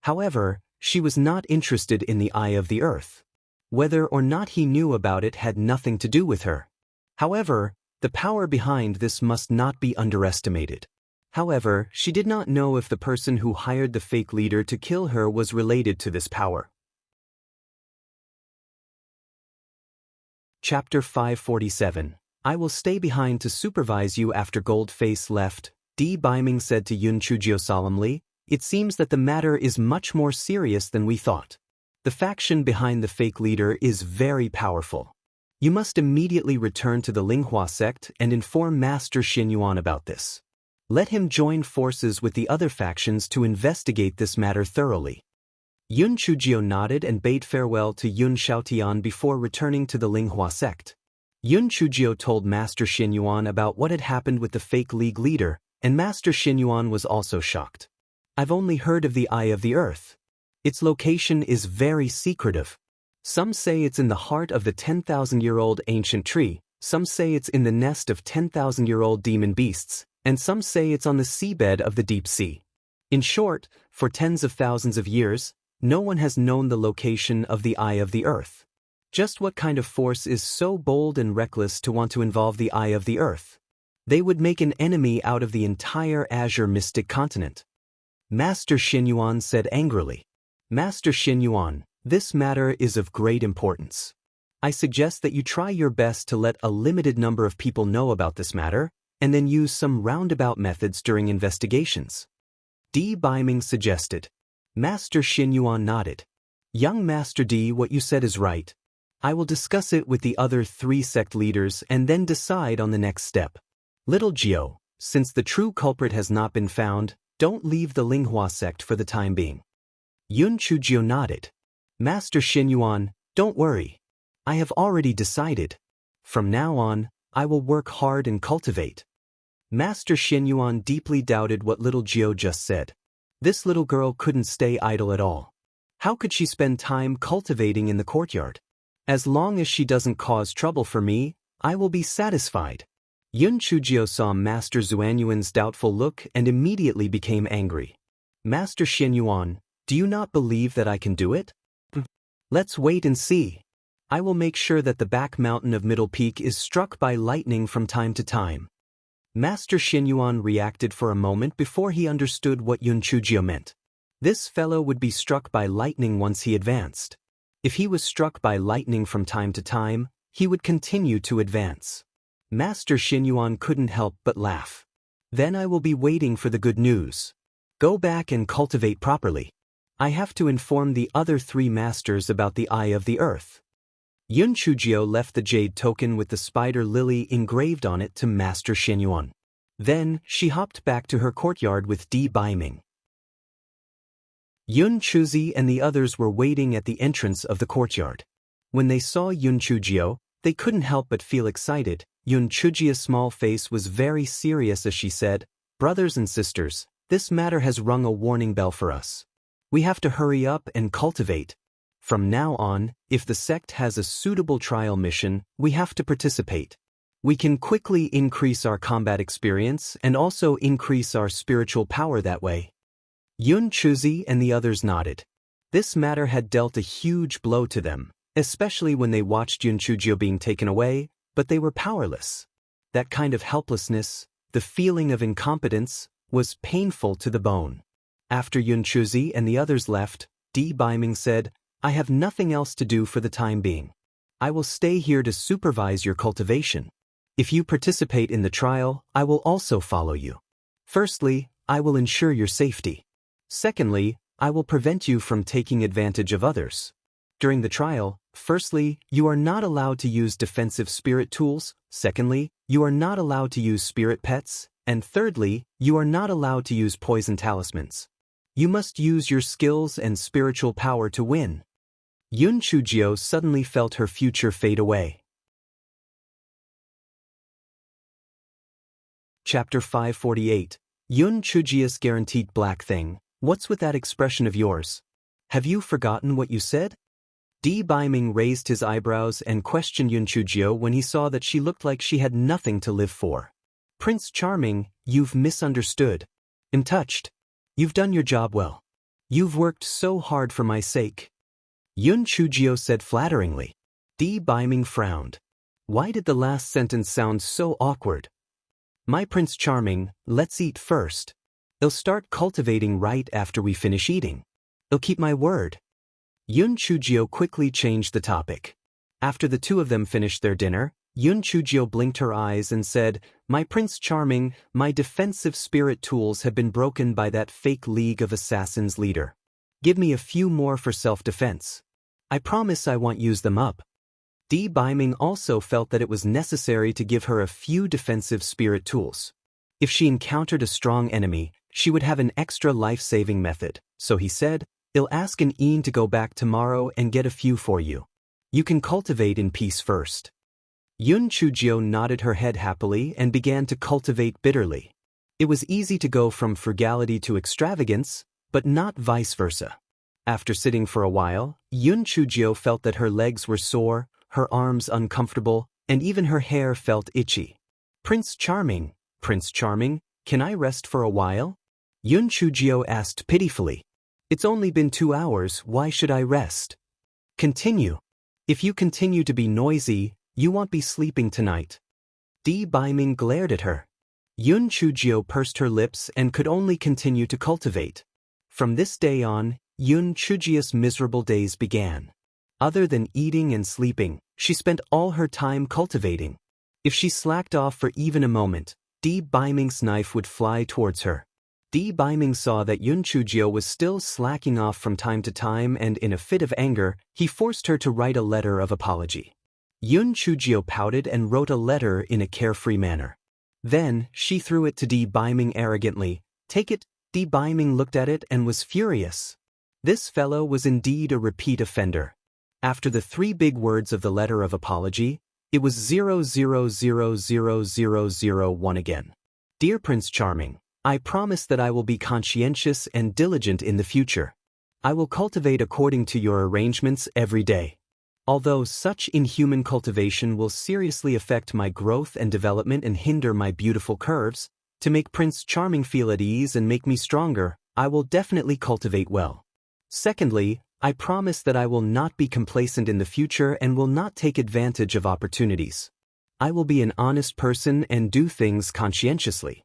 However, she was not interested in the Eye of the Earth. Whether or not he knew about it had nothing to do with her. However, the power behind this must not be underestimated. However, she did not know if the person who hired the fake leader to kill her was related to this power. Chapter 547. I will stay behind to supervise you after Goldface left, Di Baiming said to Yun Chujio solemnly. It seems that the matter is much more serious than we thought. The faction behind the fake leader is very powerful. You must immediately return to the Linghua sect and inform Master Xinyuan about this. Let him join forces with the other factions to investigate this matter thoroughly. Yun Chujio nodded and bade farewell to Yun Xiaotian before returning to the Linghua sect. Yun Chujio told Master Xinyuan about what had happened with the fake league leader, and Master Xinyuan was also shocked. I've only heard of the Eye of the Earth. Its location is very secretive. Some say it's in the heart of the 10,000-year-old ancient tree, some say it's in the nest of 10,000-year-old demon beasts, and some say it's on the seabed of the deep sea. In short, for tens of thousands of years, no one has known the location of the Eye of the Earth. Just what kind of force is so bold and reckless to want to involve the eye of the earth? They would make an enemy out of the entire Azure Mystic continent. Master Xinyuan said angrily. Master Xinyuan, this matter is of great importance. I suggest that you try your best to let a limited number of people know about this matter, and then use some roundabout methods during investigations. Di Baiming suggested. Master Xinyuan nodded. Young Master Di, what you said is right. I will discuss it with the other 3 sect leaders and then decide on the next step. Little Jiao, since the true culprit has not been found, don't leave the Linghua sect for the time being. Yun Chujiao nodded. Master Xinyuan, don't worry. I have already decided. From now on, I will work hard and cultivate. Master Xinyuan deeply doubted what little Jiao just said. This little girl couldn't stay idle at all. How could she spend time cultivating in the courtyard? As long as she doesn't cause trouble for me, I will be satisfied. Yun Chujiao saw Master Zuanyuan's doubtful look and immediately became angry. Master Xinyuan, do you not believe that I can do it? Let's wait and see. I will make sure that the back mountain of Middle Peak is struck by lightning from time to time. Master Xinyuan reacted for a moment before he understood what Yun Chujiao meant. This fellow would be struck by lightning once he advanced. If he was struck by lightning from time to time, he would continue to advance. Master Xinyuan couldn't help but laugh. Then I will be waiting for the good news. Go back and cultivate properly. I have to inform the other 3 masters about the Eye of the Earth. Yun Chujiao left the jade token with the spider lily engraved on it to Master Xinyuan. Then, she hopped back to her courtyard with Di Baiming. Yun Chuzi and the others were waiting at the entrance of the courtyard. When they saw Yun Chujiao, they couldn't help but feel excited. Yun Chujia's small face was very serious as she said, Brothers and sisters, this matter has rung a warning bell for us. We have to hurry up and cultivate. From now on, if the sect has a suitable trial mission, we have to participate. We can quickly increase our combat experience and also increase our spiritual power that way. Yun Chuzi and the others nodded. This matter had dealt a huge blow to them, especially when they watched Yun Chujiao being taken away, but they were powerless. That kind of helplessness, the feeling of incompetence, was painful to the bone. After Yun Chuzi and the others left, Di Baiming said, I have nothing else to do for the time being. I will stay here to supervise your cultivation. If you participate in the trial, I will also follow you. Firstly, I will ensure your safety. Secondly, I will prevent you from taking advantage of others. During the trial, firstly, you are not allowed to use defensive spirit tools. Secondly, you are not allowed to use spirit pets. And thirdly, you are not allowed to use poison talismans. You must use your skills and spiritual power to win. Yun Chujiao suddenly felt her future fade away. Chapter 548. Yun Chujia's guaranteed black thing. What's with that expression of yours? Have you forgotten what you said? Di Baiming raised his eyebrows and questioned Yun Chujiao when he saw that she looked like she had nothing to live for. Prince Charming, you've misunderstood. I'm touched. You've done your job well. You've worked so hard for my sake. Yun Chujiao said flatteringly. Di Baiming frowned. Why did the last sentence sound so awkward? My Prince Charming, let's eat first. I'll start cultivating right after we finish eating. I'll keep my word. Yun Chujiao quickly changed the topic. After the 2 of them finished their dinner, Yun Chujiao blinked her eyes and said, My Prince Charming, my defensive spirit tools have been broken by that fake League of Assassins leader. Give me a few more for self-defense. I promise I won't use them up. Di Baiming also felt that it was necessary to give her a few defensive spirit tools. If she encountered a strong enemy, she would have an extra life-saving method, so he said, I'll ask an Ian to go back tomorrow and get a few for you. You can cultivate in peace first. Yun Chujiao nodded her head happily and began to cultivate bitterly. It was easy to go from frugality to extravagance, but not vice versa. After sitting for a while, Yun Chujiao felt that her legs were sore, her arms uncomfortable, and even her hair felt itchy. Prince Charming, can I rest for a while? Yun Chujiao asked pitifully. It's only been 2 hours, why should I rest? Continue. If you continue to be noisy, you won't be sleeping tonight. Di Baiming glared at her. Yun Chujio pursed her lips and could only continue to cultivate. From this day on, Yun Chujio's miserable days began. Other than eating and sleeping, she spent all her time cultivating. If she slacked off for even a moment, Di Baiming's knife would fly towards her. Di Baiming saw that Yun Chujio was still slacking off from time to time, and in a fit of anger, he forced her to write a letter of apology. Yun Chujio pouted and wrote a letter in a carefree manner. Then, she threw it to Di Baiming arrogantly. "Take it." Di Baiming looked at it and was furious. This fellow was indeed a repeat offender. After the 3 big words of the letter of apology, it was 0000001 again. "Dear Prince Charming, I promise that I will be conscientious and diligent in the future. I will cultivate according to your arrangements every day. Although such inhuman cultivation will seriously affect my growth and development and hinder my beautiful curves, to make Prince Charming feel at ease and make me stronger, I will definitely cultivate well. Secondly, I promise that I will not be complacent in the future and will not take advantage of opportunities. I will be an honest person and do things conscientiously.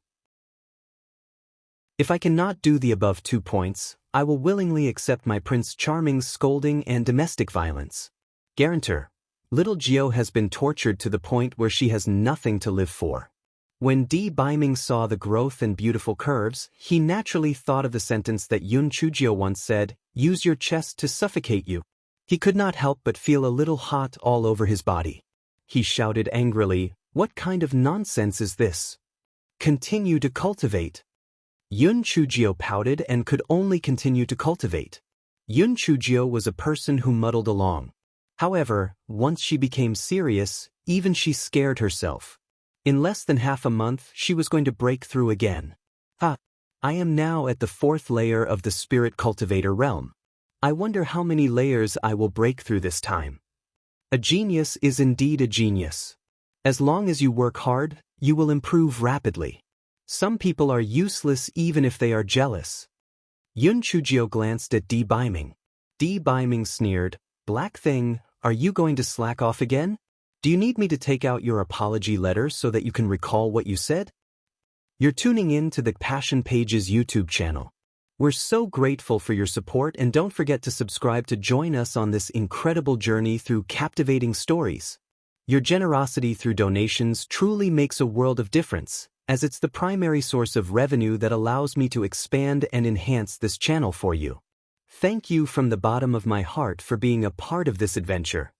If I cannot do the above 2 points, I will willingly accept my Prince Charming's scolding and domestic violence. Guarantor, little Gio has been tortured to the point where she has nothing to live for." When Di Baiming saw the growth and beautiful curves, he naturally thought of the sentence that Yun Chujio once said, "Use your chest to suffocate you." He could not help but feel a little hot all over his body. He shouted angrily, "What kind of nonsense is this? Continue to cultivate." Yun Chujio pouted and could only continue to cultivate. Yun Chujio was a person who muddled along. However, once she became serious, even she scared herself. In less than half a month, she was going to break through again. I am now at the 4th layer of the spirit cultivator realm. I wonder how many layers I will break through this time. A genius is indeed a genius. As long as you work hard, you will improve rapidly. Some people are useless even if they are jealous. Yun Chujio glanced at Di Baiming. Di Baiming sneered, "Black thing, are you going to slack off again? Do you need me to take out your apology letter so that you can recall what you said?" You're tuning in to the Passion Pages YouTube channel. We're so grateful for your support, and don't forget to subscribe to join us on this incredible journey through captivating stories. Your generosity through donations truly makes a world of difference, as it's the primary source of revenue that allows me to expand and enhance this channel for you. Thank you from the bottom of my heart for being a part of this adventure.